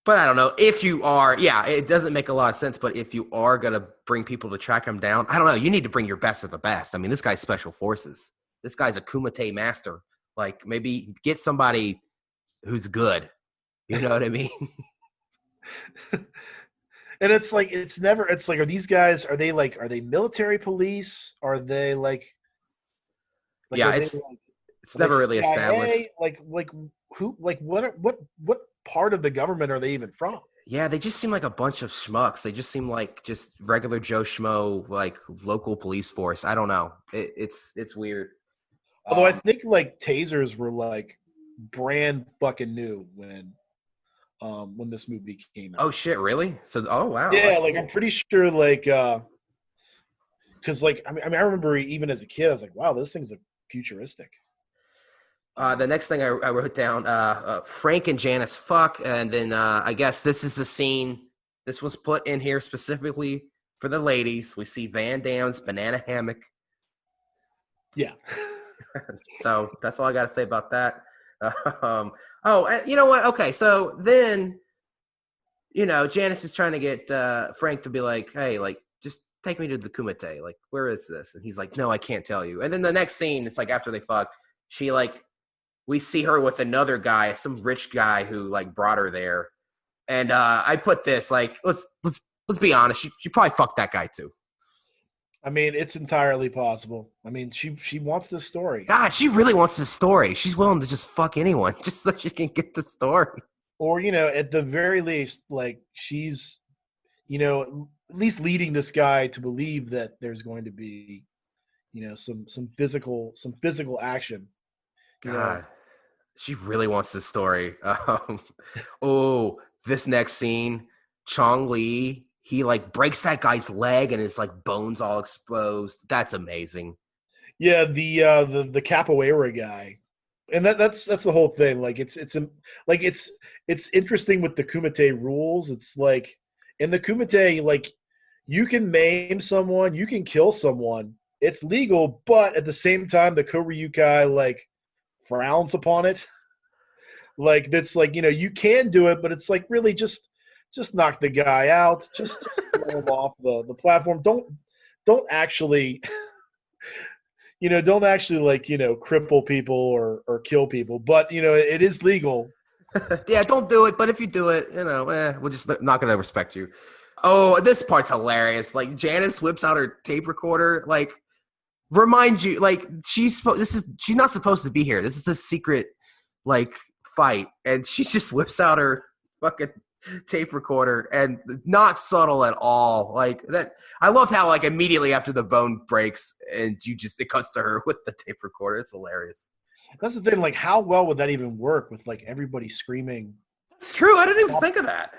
But I don't know if you are. Yeah, it doesn't make a lot of sense. But if you are gonna bring people to track him down, I don't know. You need to bring your best of the best. I mean, this guy's special forces. This guy's a kumite master. Like, maybe get somebody who's good. You know what I mean? And it's like, are these guys, are they military police? Are they like yeah, it's never really established. Like who, like what part of the government are they even from? Yeah, they just seem like a bunch of schmucks. They just seem like just regular Joe Schmo, like local police force. I don't know. It's weird. Although I think like tasers were like brand fucking new when this movie came Oh out. shit, really? So, oh wow. Yeah, That's like cool. I'm pretty sure like because like I remember even as a kid I was like, wow, this thing's like futuristic. The next thing I wrote down, Frank and Janice fuck, and then I guess this is a scene. This was put in here specifically for the ladies. We see Van Damme's banana hammock. Yeah. So that's all I got to say about that. You know what? Okay, so then, Janice is trying to get Frank to be like, hey, like, just take me to the Kumite. Like, where is this? And he's like, no, I can't tell you. And then the next scene, it's like after they fuck, she like, we see her with another guy, some rich guy who like brought her there. And I put this like, let's be honest, she probably fucked that guy too. I mean, it's entirely possible. I mean, she wants this story. God, she really wants this story. She's willing to just fuck anyone just so she can get the story. Or, at the very least, like she's, at least leading this guy to believe that there's going to be, some physical action. God, she really wants this story. This next scene, Chong Li, he like breaks that guy's leg and his like bones all exposed. That's amazing. Yeah, the capoeira guy, and that's the whole thing. Like it's interesting with the Kumite rules. It's like in the Kumite, like you can maim someone, you can kill someone. It's legal, but at the same time, the Koryukai like frowns upon it. Like that's like you can do it, but it's like really just knock the guy out, just throw him off the platform. Don't actually don't actually like cripple people or kill people. But it is legal. Yeah, don't do it. But if you do it, we're just not gonna respect you. Oh, this part's hilarious. Like Janice whips out her tape recorder. Like remind you, like she's not supposed to be here. This is a secret, like fight, and she just whips out her fucking tape recorder, and not subtle at all. Like that, I loved how like immediately after the bone breaks, and it cuts to her with the tape recorder. It's hilarious. That's the thing. Like, how well would that even work with like everybody screaming? It's true. I didn't even think of that.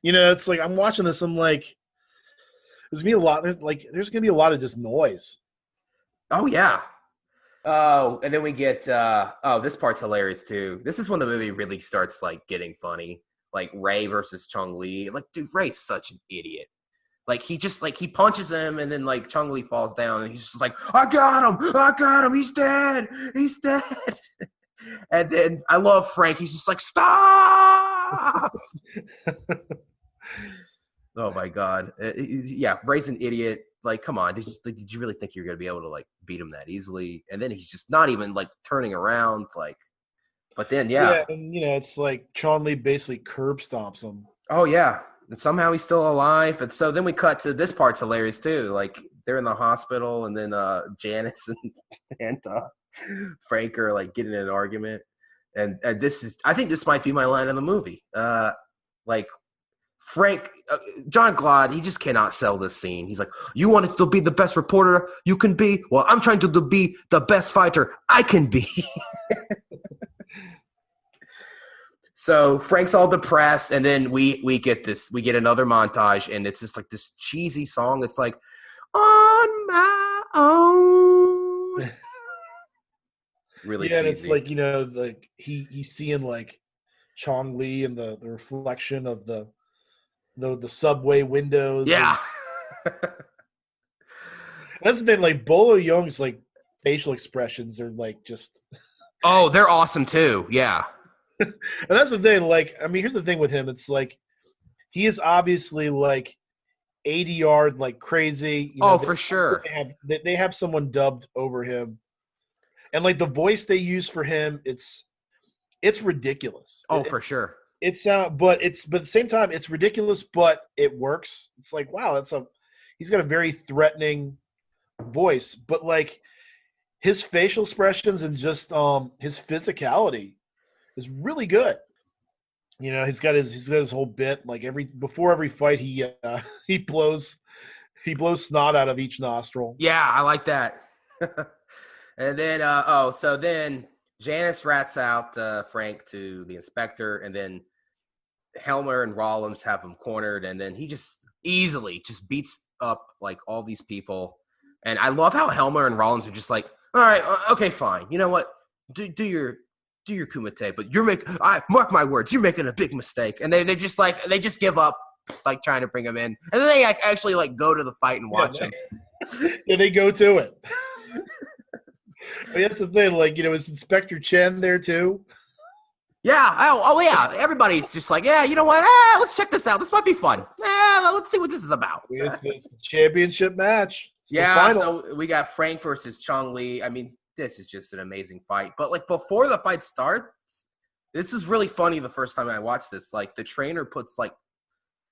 It's like I'm watching this. I'm like, there's gonna be a lot of just noise. Oh yeah. Oh, and then we get this part's hilarious too. This is when the movie really starts like getting funny. Like Ray versus Chong Li. Like, dude, Ray's such an idiot. Like he just like he punches him and then like Chong Li falls down and he's just like, I got him, he's dead. And then I love Frank, he's just like, stop. Oh my god. Yeah, Ray's an idiot. Like, come on, did you really think you were gonna be able to like beat him that easily? And then he's just not even like turning around, like. But then, yeah, and it's like Chong Li basically curb stomps him. Oh yeah, and somehow he's still alive. And so then we cut to this part's hilarious too. Like they're in the hospital, and then Janice and Frank are like getting in an argument. And I think this might be my line in the movie. Like Frank, Jean-Claude, he just cannot sell this scene. He's like, you want to be the best reporter you can be? Well, I'm trying to be the best fighter I can be. So Frank's all depressed, and then we get another montage, and it's just like this cheesy song. It's like, on my own. Really cheesy. And it's like, like he's seeing like Chong Li and the reflection of the subway windows. Yeah. That's the thing, like Bolo Young's like facial expressions are like just Oh, they're awesome too. Yeah. And that's the thing, like, I mean, here's the thing with him. It's like he is obviously like 80-yard like crazy. For sure. They have someone dubbed over him. And like the voice they use for him, it's ridiculous. For sure. But at the same time, it's ridiculous, but it works. It's like, wow, he's got a very threatening voice, but like his facial expressions and just his physicality is really good. he's got his whole bit. Like before every fight, he blows snot out of each nostril. Yeah, I like that. And then, so then Janice rats out Frank to the inspector, and then Helmer and Rollins have him cornered, and then he just easily just beats up like all these people. And I love how Helmer and Rollins are just like, all right, okay, fine. You know what? Do your kumite, but I mark my words, you're making a big mistake. And they just give up, like trying to bring him in, and then they actually like go to the fight and watch him. Yeah, they go to it. But that's the thing, like, is Inspector Chen there too? Yeah. Oh yeah. Everybody's just like, yeah, you know what? Let's check this out. This might be fun. Let's see what this is about. It's the championship match. Yeah. So we got Frank versus Chong Li. I mean, this is just an amazing fight. But like before the fight starts, this is really funny. The first time I watched this, like the trainer puts like,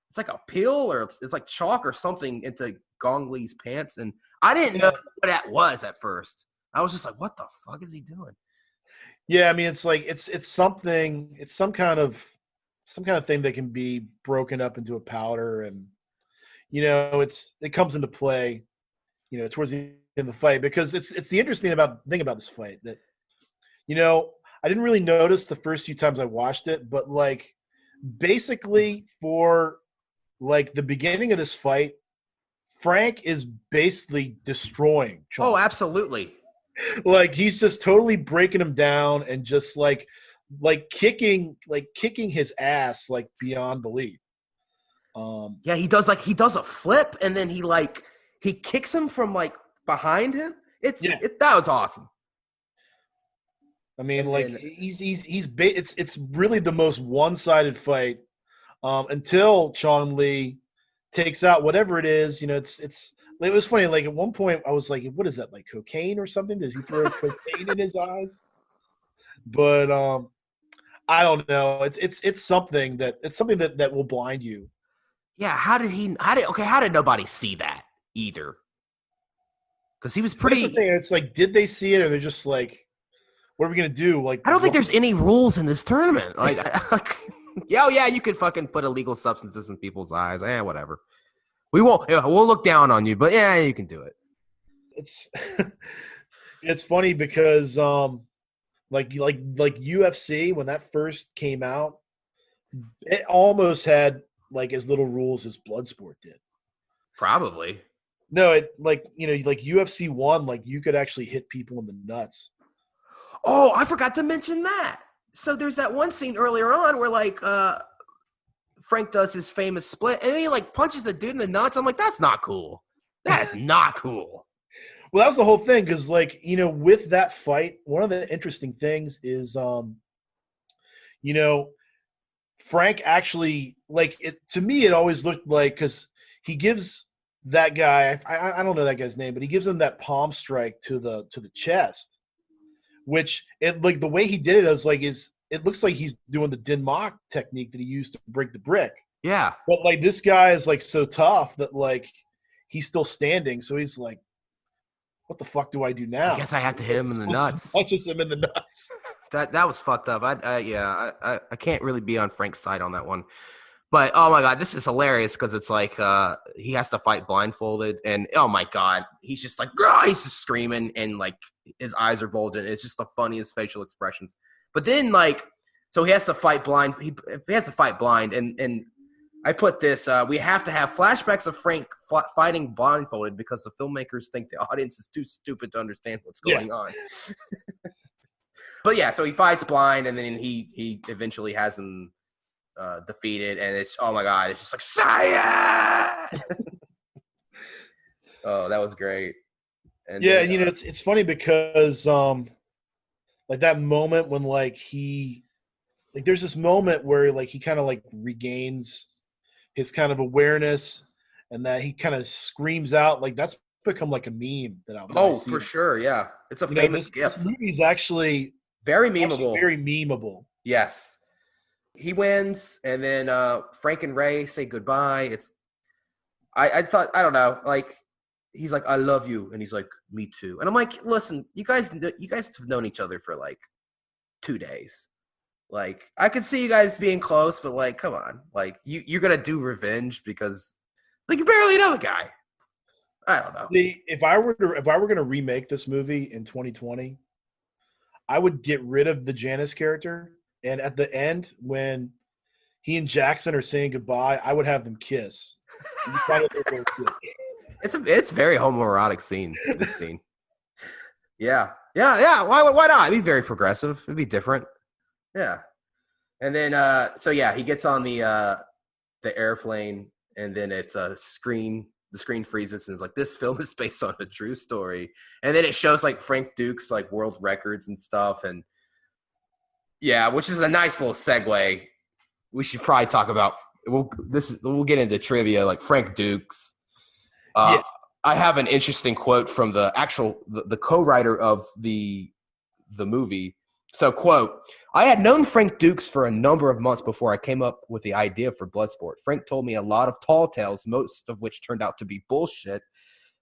it's like a pill or it's like chalk or something into Gong Li's pants, and I didn't know what that was at first. I was just like, what the fuck is he doing? Yeah, I mean, it's like it's something. It's some kind of thing that can be broken up into a powder, and it comes into play, towards the end of the fight, because it's the interesting thing about this fight that, I didn't really notice the first few times I watched it, but like basically for like the beginning of this fight, Frank is basically destroying Chong. Oh, absolutely. Like he's just totally breaking him down and just like kicking his ass like beyond belief. Yeah, he does a flip, and then he kicks him from like behind him. That was awesome. I mean, it's really the most one-sided fight until Chong Li takes out whatever it is. It was funny. Like at one point, I was like, "What is that? Like cocaine or something? Does he throw cocaine in his eyes?" But I don't know. It's something that will blind you. Yeah. How did nobody see that either? Because he was pretty. That's the thing. It's like, did they see it, or they're just like, "What are we gonna do?" Like, I don't think there's any rules in this tournament. Like, yeah, you could fucking put illegal substances in people's eyes. Whatever. We won't. We'll look down on you, but yeah, you can do it. It's funny because like UFC when that first came out, it almost had like as little rules as Bloodsport did. Probably. No, it like UFC 1, like you could actually hit people in the nuts. Oh, I forgot to mention that. So there's that one scene earlier on where like Frank does his famous split, and he like punches a dude in the nuts. I'm like, that's not cool. That is not cool. Well, that was the whole thing, because like with that fight, one of the interesting things is Frank actually, like, it to me it always looked like, because he gives that guy, I don't know that guy's name, but he gives him that palm strike to the chest, which it like the way he did it, I was like, it looks like he's doing the Din Mok technique that he used to break the brick. Yeah. But like this guy is like so tough that like he's still standing, so he's like, what the fuck do I do now? I guess I have to hit him in the nuts. Punches him in the nuts. That was fucked up. I can't really be on Frank's side on that one. But oh my god, this is hilarious because it's like he has to fight blindfolded, and oh my god, he's just like, he's just screaming, and like his eyes are bulging. It's just the funniest facial expressions. But then like, so he has to fight blind. He has to fight blind, and I put this. We have to have flashbacks of Frank fighting blindfolded because the filmmakers think the audience is too stupid to understand what's going on. But yeah, so he fights blind, and then he eventually has him defeated, and it's, oh my god, it's just like, Saya! Oh, that was great. And yeah, then, and it's funny because like that moment when like he, like there's this moment where like he kind of like regains his kind of awareness, and that he kind of screams out, like that's become like a meme that I'll. Oh, for sure, yeah, it's a famous gif. This movie's actually very memeable. Very memeable. Yes. He wins, and then Frank and Ray say goodbye. I thought, I don't know, like he's like, I love you, and he's like, me too. And I'm like, listen, you guys have known each other for like 2 days. Like, I could see you guys being close, but like, come on. Like, you're gonna do revenge because like you barely know the guy. I don't know. If I were going to remake this movie in 2020, I would get rid of the Janice character, and at the end when he and Jackson are saying goodbye, I would have them kiss. It's very homoerotic scene. This scene. Yeah. Why not? It'd be very progressive. It'd be different. Yeah. And then so yeah, he gets on the airplane, and then it's a screen. The screen freezes, and it's like, this film is based on a true story. And then it shows like Frank Duke's like world records and stuff, and yeah, which is a nice little segue. We should probably talk about we'll get into trivia, like Frank Dukes. Yeah. I have an interesting quote from the co-writer of the movie. So, quote, I had known Frank Dukes for a number of months before I came up with the idea for Bloodsport. Frank told me a lot of tall tales, most of which turned out to be bullshit,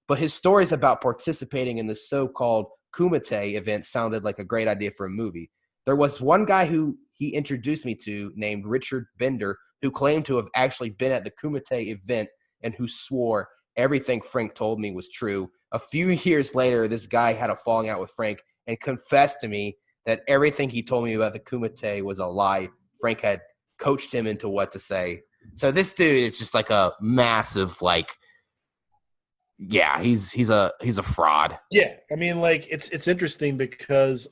but his stories about participating in the so-called Kumite event sounded like a great idea for a movie. There was one guy who he introduced me to named Richard Bender, who claimed to have actually been at the Kumite event and who swore everything Frank told me was true. A few years later, this guy had a falling out with Frank and confessed to me that everything he told me about the Kumite was a lie. Frank had coached him into what to say. So this dude is just like a massive, like, yeah, he's a fraud. Yeah, I mean, like, it's interesting because,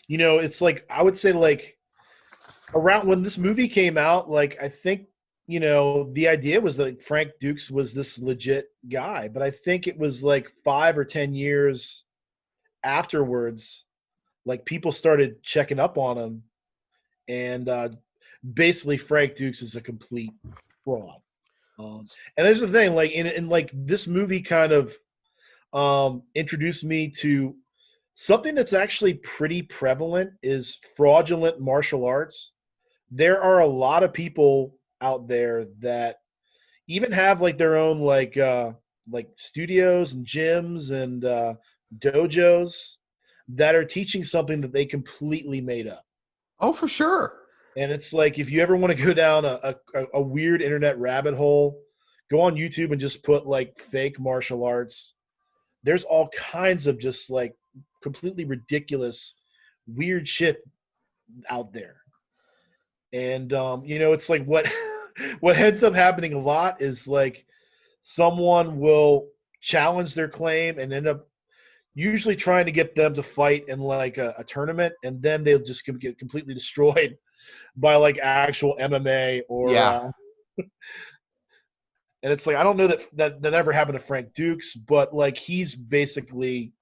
you know, it's like, I would say, like, around when this movie came out, like, I think, you know, the idea was that Frank Dukes was this legit guy, but I think it was like 5 or 10 years afterwards, like, people started checking up on him, and basically Frank Dukes is a complete fraud. And there's the thing, like, in like, this movie kind of introduced me to something that's actually pretty prevalent, is fraudulent martial arts. There are a lot of people out there that even have like their own like studios and gyms and dojos that are teaching something that they completely made up. Oh, for sure. And it's like, if you ever want to go down a weird internet rabbit hole, go on YouTube and just put like fake martial arts. There's all kinds of just like completely ridiculous, weird shit out there. And you know, it's like what what ends up happening a lot is like someone will challenge their claim and end up usually trying to get them to fight in like a tournament, and then they'll just get completely destroyed by like actual MMA or yeah. And it's like, I don't know that ever happened to Frank Dukes, but like, he's basically,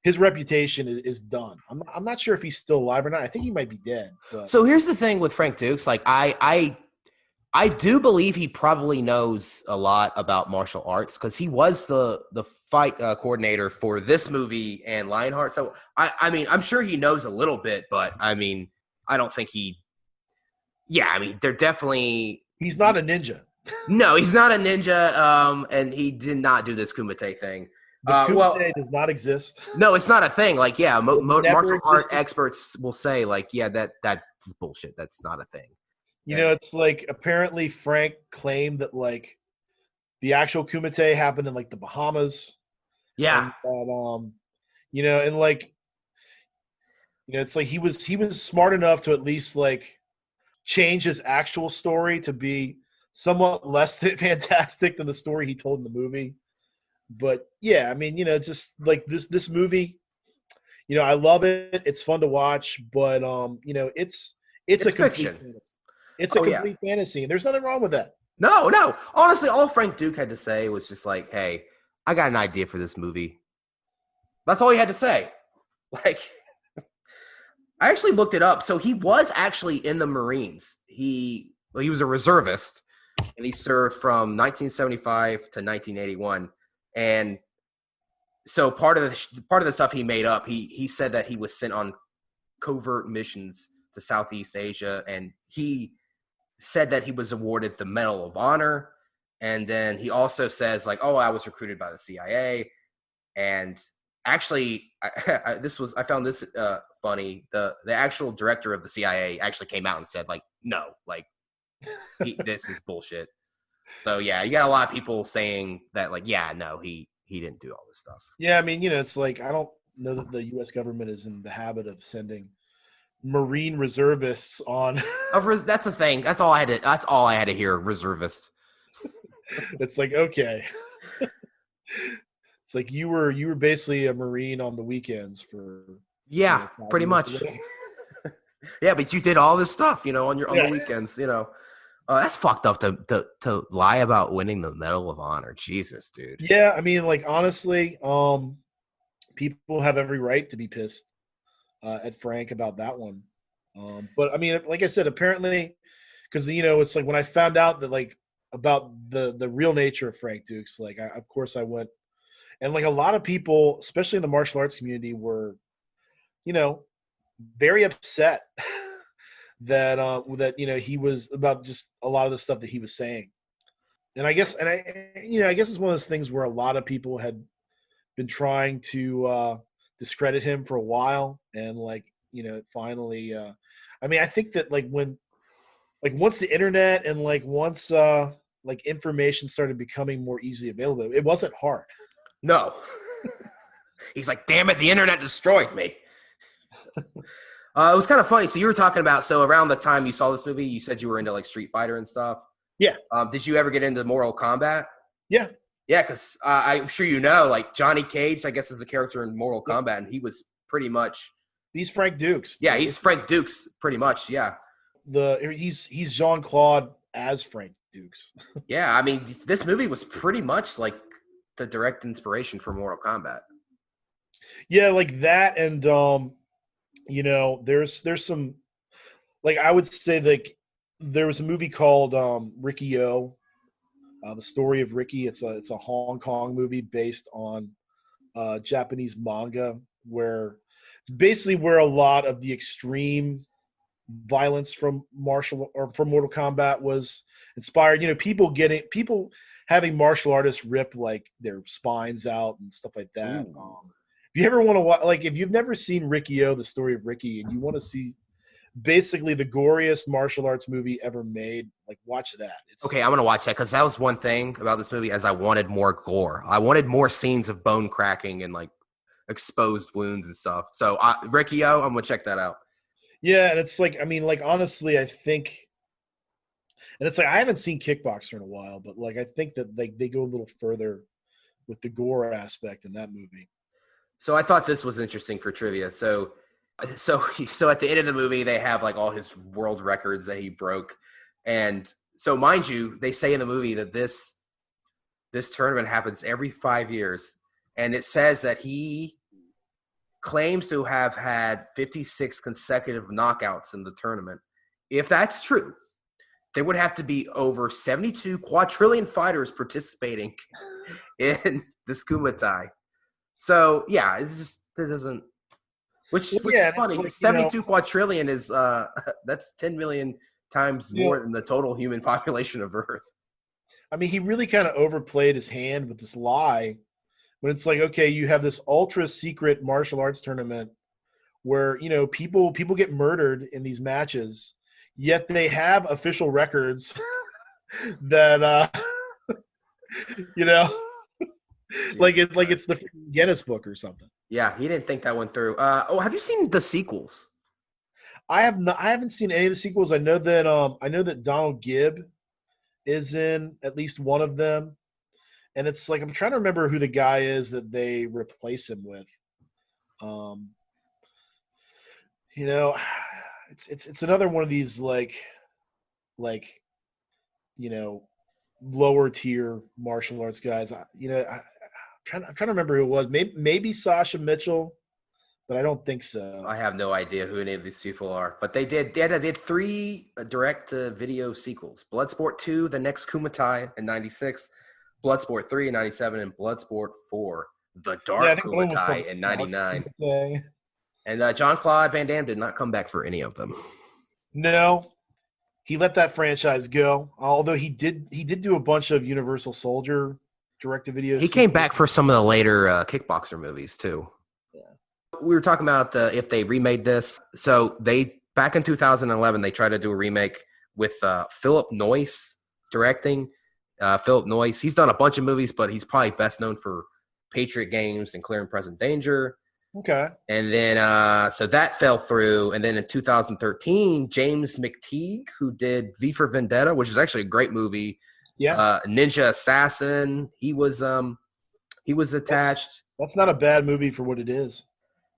his reputation is done. I'm not sure if he's still alive or not. I think he might be dead. But. So here's the thing with Frank Dukes. Like, I do believe he probably knows a lot about martial arts because he was the fight coordinator for this movie and Lionheart. So I mean, I'm sure he knows a little bit, but I mean, I don't think he. Yeah, I mean, they're definitely. He's not a ninja. No, he's not a ninja, and he did not do this Kumite thing. The Kumite does not exist. No, it's not a thing. Like, yeah, martial art experts will say, like, yeah, that's bullshit. That's not a thing. You know, it's like, apparently Frank claimed that like the actual Kumite happened in like the Bahamas. Yeah. And that, you know, and like, you know, it's like he was smart enough to at least like change his actual story to be somewhat less fantastic than the story he told in the movie. But yeah, I mean, you know, just like this movie, you know, I love it. It's fun to watch, but you know, it's a fiction. Fantasy. It's a complete fantasy, and there's nothing wrong with that. No. Honestly, all Frank Duke had to say was just like, "Hey, I got an idea for this movie." That's all he had to say. Like, I actually looked it up. So he was actually in the Marines. He was a reservist, and he served from 1975 to 1981. And so part of the stuff he made up, he said that he was sent on covert missions to Southeast Asia, and he said that he was awarded the Medal of Honor. And then he also says like, "Oh, I was recruited by the CIA," and actually, I found this funny. The actual director of the CIA actually came out and said, like, no, like, this is bullshit. So yeah, you got a lot of people saying that, like, yeah, no, he didn't do all this stuff. Yeah, I mean, it's like I don't know that the U.S. government is in the habit of sending Marine reservists on. That's the thing. That's all I had to hear. Reservist. It's like, okay. It's like you were basically a Marine on the weekends for Yeah, 5 pretty years much. away. Yeah, but you did all this stuff, on the weekends, That's fucked up to lie about winning the Medal of Honor. Jesus, dude. Yeah, I mean, like, honestly, people have every right to be pissed at Frank about that one. But I mean, like I said, apparently, because it's like when I found out that, like, about the real nature of Frank Dukes, like, of course I went, and like a lot of people, especially in the martial arts community, were, very upset that he was about just a lot of the stuff that he was saying. And I guess it's one of those things where a lot of people had been trying to discredit him for a while, and like, finally, I mean, I think that, like, once the internet and like once like information started becoming more easily available, it wasn't hard. No. He's like, damn it, the internet destroyed me. It was kind of funny. So you were talking about, around the time you saw this movie, you said you were into like Street Fighter and stuff. Yeah. Did you ever get into Mortal Kombat? Yeah. Yeah, because I'm sure like Johnny Cage, I guess, is a character in Mortal Kombat, and he was pretty much. He's Frank Dukes. Yeah, he's Frank Dukes, pretty much. Yeah. He's Jean-Claude as Frank Dukes. Yeah, I mean, this movie was pretty much like the direct inspiration for Mortal Kombat. Yeah, like that, and there's some, like, I would say, like, there was a movie called Ricky-O, the story of Ricky. It's a Hong Kong movie based on Japanese manga, where it's basically where a lot of the extreme violence from Mortal Kombat was inspired. People having martial artists rip like their spines out and stuff like that. If you ever want to watch, like, if you've never seen Ricky-O, the story of Ricky, and you want to see basically the goriest martial arts movie ever made, like, watch that. Okay, I'm going to watch that, because that was one thing about this movie, as I wanted more gore. I wanted more scenes of bone cracking and, like, exposed wounds and stuff. So, Ricky-O, I'm going to check that out. Yeah, and it's like, I mean, like, honestly, I think, and it's like, I haven't seen Kickboxer in a while, but, like, I think that, like, they go a little further with the gore aspect in that movie. So I thought this was interesting for trivia. So at the end of the movie, they have like all his world records that he broke. And so, mind you, they say in the movie that this tournament happens every 5 years. And it says that he claims to have had 56 consecutive knockouts in the tournament. If that's true, there would have to be over 72 quadrillion fighters participating in this Kumite. So yeah, it's just, it doesn't. Which is funny. Like, 72 quadrillion is that's 10 million times more than the total human population of Earth. I mean, he really kind of overplayed his hand with this lie. When it's like, okay, you have this ultra secret martial arts tournament where people get murdered in these matches, yet they have official records that like it's the Guinness Book or something. Yeah, he didn't think that one through. Have you seen the sequels? I haven't seen any of the sequels. I know that Donald Gibb is in at least one of them, and it's like, I'm trying to remember who the guy is that they replace him with. It's another one of these like lower tier martial arts guys. I'm trying to remember who it was. Maybe Sasha Mitchell, but I don't think so. I have no idea who any of these people are. But they did 3 direct-to-video sequels. Bloodsport 2, The Next Kumite in 96, Bloodsport 3 in 97, and Bloodsport 4, The Dark Kumite in 99. And Jean-Claude Van Damme did not come back for any of them. No. He let that franchise go. Although he did do a bunch of Universal Soldier direct-to-video He came sequel. back for some of the later kickboxer movies too. Yeah. We were talking about if they remade this. So they back in 2011 they tried to do a remake with Philip Noyce directing. Philip Noyce, he's done a bunch of movies, but he's probably best known for Patriot Games and Clear and Present Danger. Okay. And then so that fell through. And then in 2013, James McTeague, who did V for Vendetta, which is actually a great movie. Yeah. Ninja Assassin, he was attached. That's not a bad movie for what it is.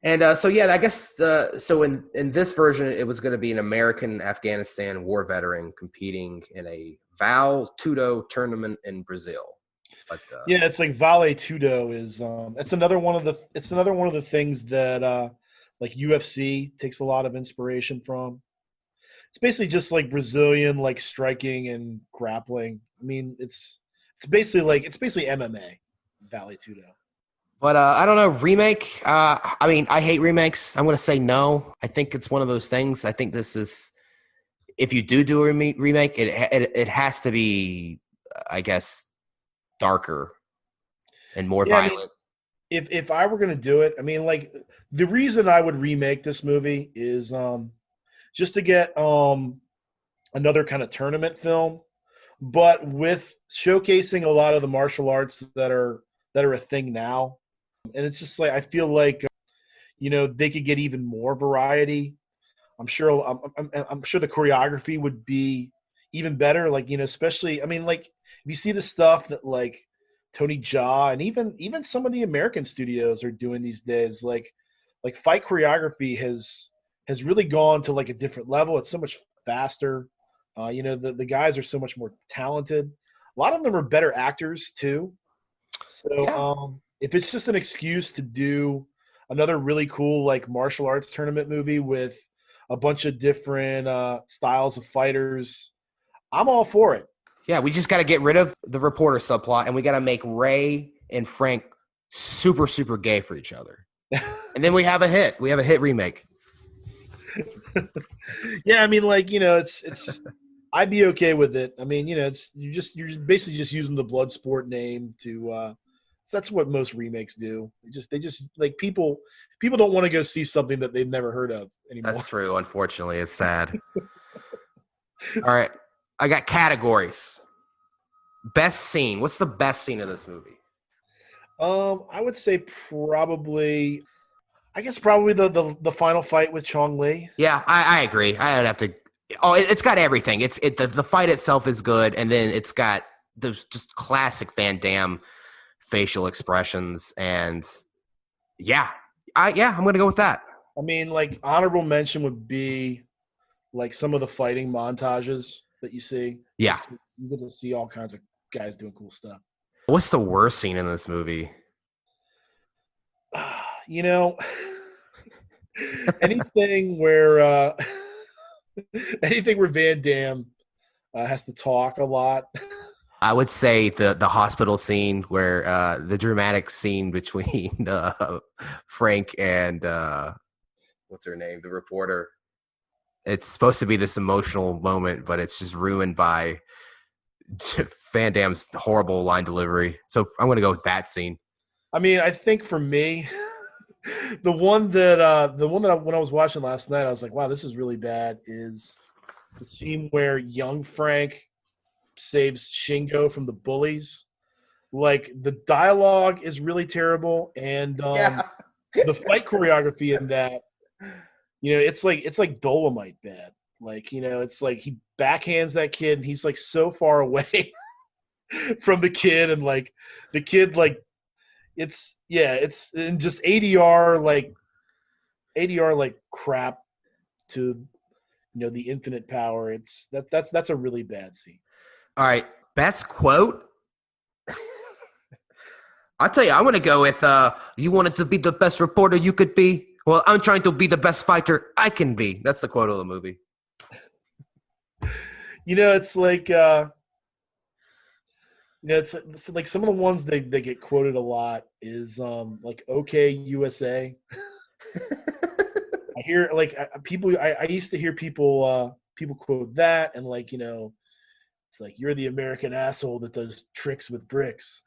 And so yeah, I guess so in this version it was going to be an American Afghanistan war veteran competing in a Vale Tudo tournament in Brazil. But yeah, it's like Vale Tudo is it's another one of the things that like UFC takes a lot of inspiration from. It's basically just like Brazilian like striking and grappling. I mean, it's basically MMA, Vale Tudo. But I don't know, remake. I mean, I hate remakes. I'm going to say no. I think it's one of those things. I think this is, if you do a remake, it has to be, I guess, darker and more violent. I mean, if I were going to do it, I mean, like the reason I would remake this movie is just to get another kind of tournament film, but with showcasing a lot of the martial arts that are a thing now. And it's just like I feel like they could get even more variety. I'm sure the choreography would be even better. Like especially I mean like if you see the stuff that like Tony Jaa and even some of the American studios are doing these days, like fight choreography has really gone to like a different level. It's so much faster. The guys are so much more talented. A lot of them are better actors too. So Yeah. If it's just an excuse to do another really cool like martial arts tournament movie with a bunch of different styles of fighters, I'm all for it. Yeah, we just got to get rid of the reporter subplot, and we got to make Ray and Frank super, super gay for each other. And then we have a hit. We have a hit remake. Yeah, I mean, like, it's I'd be okay with it. I mean, you're basically just using the Bloodsport name to that's what most remakes do. They just like people don't want to go see something that they've never heard of anymore. That's true. Unfortunately, it's sad. All right, I got categories. Best scene. What's the best scene of this movie? I would say probably the final fight with Chong Li. Yeah, I agree. I would have to. Oh, it's got everything. The fight itself is good, and then it's got those just classic Van Damme facial expressions, and I'm gonna go with that. I mean, like honorable mention would be like some of the fighting montages that you see. Yeah, you get to see all kinds of guys doing cool stuff. What's the worst scene in this movie? Anything where Van Damme has to talk a lot. I would say the hospital scene where the dramatic scene between Frank and what's her name, the reporter. It's supposed to be this emotional moment, but it's just ruined by Van Damme's horrible line delivery. So I'm going to go with that scene. I mean, I think for me, the one that when I was watching last night, I was like, wow, this is really bad, is the scene where young Frank saves Shingo from the bullies. Like the dialogue is really terrible, and the fight choreography in that, it's like Dolomite bad. Like it's like he backhands that kid, and he's like so far away from the kid, and like the kid like it's in just ADR like crap to the infinite power. That's a really bad scene. All right, best quote. I'll tell you, I'm going to go with, you wanted to be the best reporter you could be? Well, I'm trying to be the best fighter I can be. That's the quote of the movie. It's like, it's like some of the ones they get quoted a lot is like, okay, USA. I hear like people, I used to hear people quote that, and like, it's like, you're the American asshole that does tricks with bricks.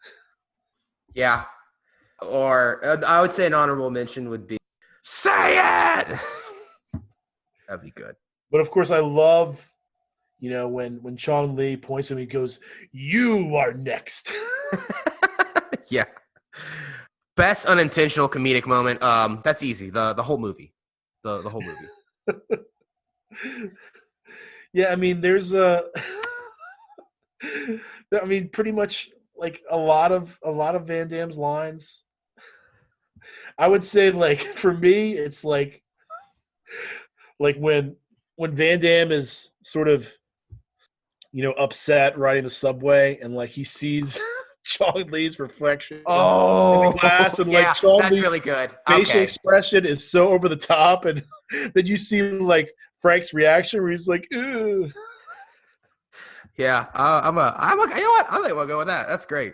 Yeah. Or I would say an honorable mention would be say it. That'd be good. But of course, I love, when Chong Li points at him, he goes, "You are next." Yeah. Best unintentional comedic moment. That's easy. The whole movie. The whole movie. Yeah, I mean, there's I mean, pretty much like a lot of Van Damme's lines. I would say, like, for me, it's like when Van Damme is sort of upset riding the subway, and like he sees Chong Li's reflection in the Oh, glass, and like yeah, Chong that's Li's really good. facial Okay. expression is so over the top, and then you see like Frank's reaction where he's like, "Ooh." Yeah, you know what? I think we'll go with that. That's great.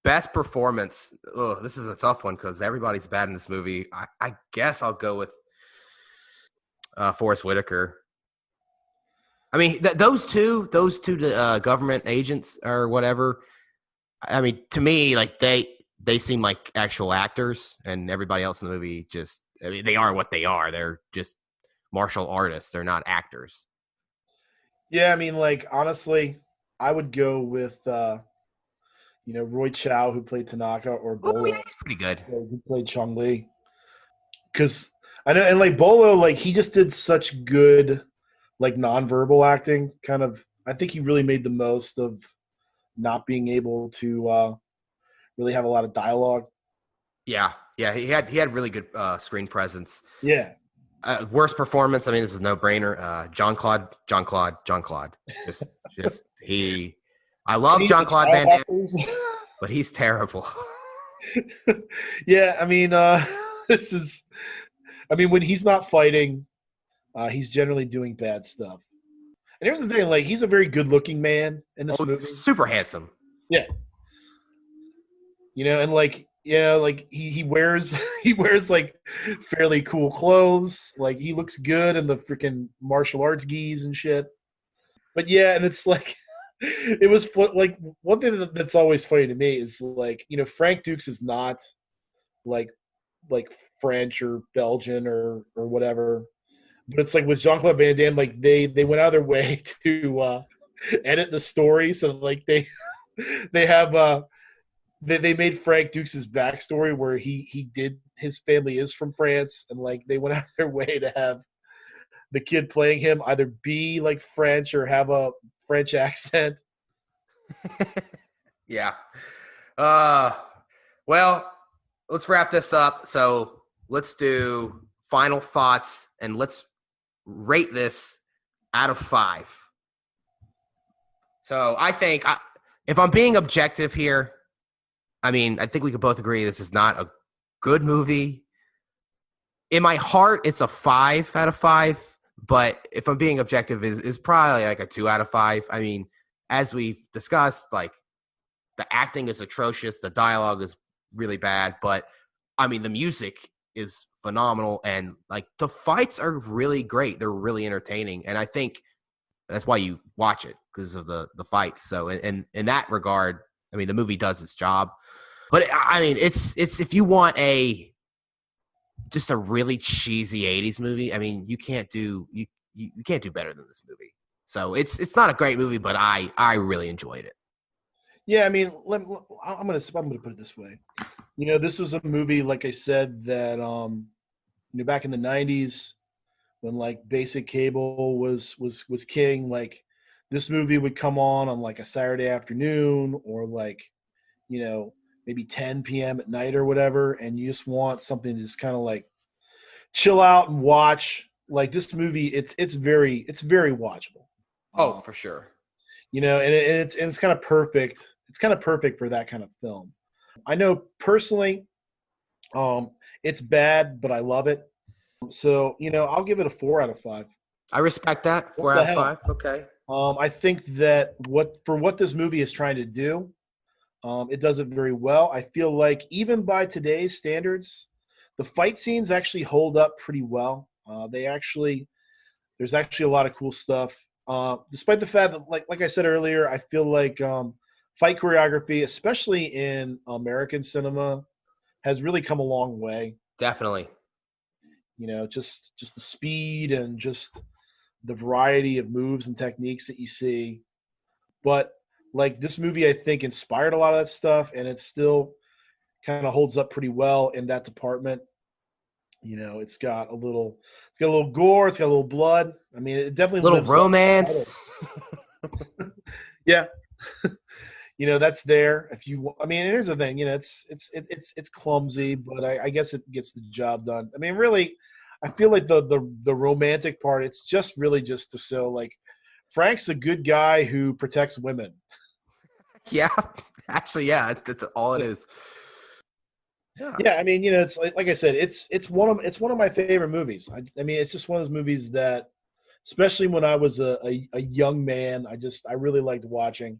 Best performance. Oh, this is a tough one because everybody's bad in this movie. I guess I'll go with Forrest Whitaker. I mean, those two government agents or whatever. I mean, to me, like they seem like actual actors, and everybody else in the movie just. I mean, they are what they are. They're just martial artists. They're not actors. Yeah, I mean, like, honestly, I would go with Roy Chow, who played Tanaka, or Oh yeah, Bolo, he's pretty good. who played Chong Li. Because I know, and like Bolo, like he just did such good, like nonverbal acting. Kind of, I think he really made the most of not being able to really have a lot of dialogue. Yeah, yeah, he had really good screen presence. Yeah, Worst performance. I mean, this is a no brainer. Jean-Claude. Just he. I love any of the Jean-Claude child Van Damme, actors. but he's terrible. Yeah, I mean, this is. I mean, when he's not fighting, he's generally doing bad stuff. And here's the thing: like, he's a very good-looking man in this Oh, movie. super handsome. Yeah, and like, like he wears he wears like fairly cool clothes. Like, he looks good in the freaking martial arts gis and shit. But yeah, and it's like it was like one thing that's always funny to me is like Frank Dukes is not like like French or Belgian or whatever. But it's like with Jean-Claude Van Damme, like they went out of their way to edit the story, so like they have they made Frank Dukes' backstory where his family is from France, and like they went out of their way to have the kid playing him either be like French or have a French accent. Yeah. Uh, well, let's wrap this up. So let's do final thoughts and let's rate this out of 5. So I think if I'm being objective here, I mean, I think we could both agree this is not a good movie. In my heart, it's a 5 out of 5. But if I'm being objective, is probably like a 2 out of 5. I mean, as we've discussed, like the acting is atrocious, the dialogue is really bad, but I mean, the music is phenomenal, and like the fights are really great. They're really entertaining, and I think that's why you watch it because of the fights. So in that regard, I mean, the movie does its job. But I mean, it's if you want just a really cheesy 80s movie, I mean, you can't do better than this movie. So it's not a great movie, but I really enjoyed it. Yeah, I mean, I'm gonna put it this way. This was a movie, like I said, that back in the '90s when like basic cable was king. Like, this movie would come on like a Saturday afternoon, or like maybe 10 p.m. at night or whatever, and you just want something to just kind of like chill out and watch. Like, this movie, it's very watchable. Oh, Um, for sure. and it's kind of perfect. It's kind of perfect for that kind of film. I know personally, it's bad, but I love it. So I'll give it a 4 out of 5. I respect that. What 4 the out of hell? 5. Okay. I think that what this movie is trying to do, it does it very well. I feel like even by today's standards, the fight scenes actually hold up pretty well. There's actually a lot of cool stuff. Despite the fact that, like I said earlier, I feel like fight choreography, especially in American cinema, has really come a long way. Definitely. You know, just the speed and just the variety of moves and techniques that you see. But like this movie, I think inspired a lot of that stuff, and it still kind of holds up pretty well in that department. You know, it's got a little gore, it's got a little blood. I mean, it definitely Little lives up to the romance. title. Yeah. You know, that's there. If you, I mean, here's the thing. You know, it's clumsy, but I guess it gets the job done. I mean, really, I feel like the romantic part. It's just really just to show like Frank's a good guy who protects women. Yeah, actually, yeah, that's all it is. Yeah, I mean, you know, it's like I said, it's one of my favorite movies. I mean, it's just one of those movies that, especially when I was a young man, I really liked watching.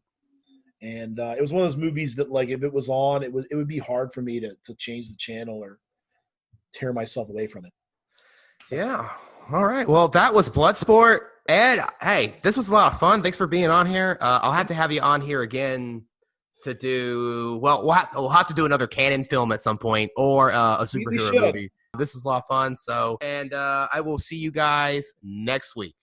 And it was one of those movies that, like, if it was on, it would be hard for me to change the channel or tear myself away from it. Yeah. All right. Well, that was Bloodsport. Ed, hey, this was a lot of fun. Thanks for being on here. I'll have to have you on here again to do. Well, we'll have to do another canon film at some point, or a superhero movie. This was a lot of fun. So, and I will see you guys next week.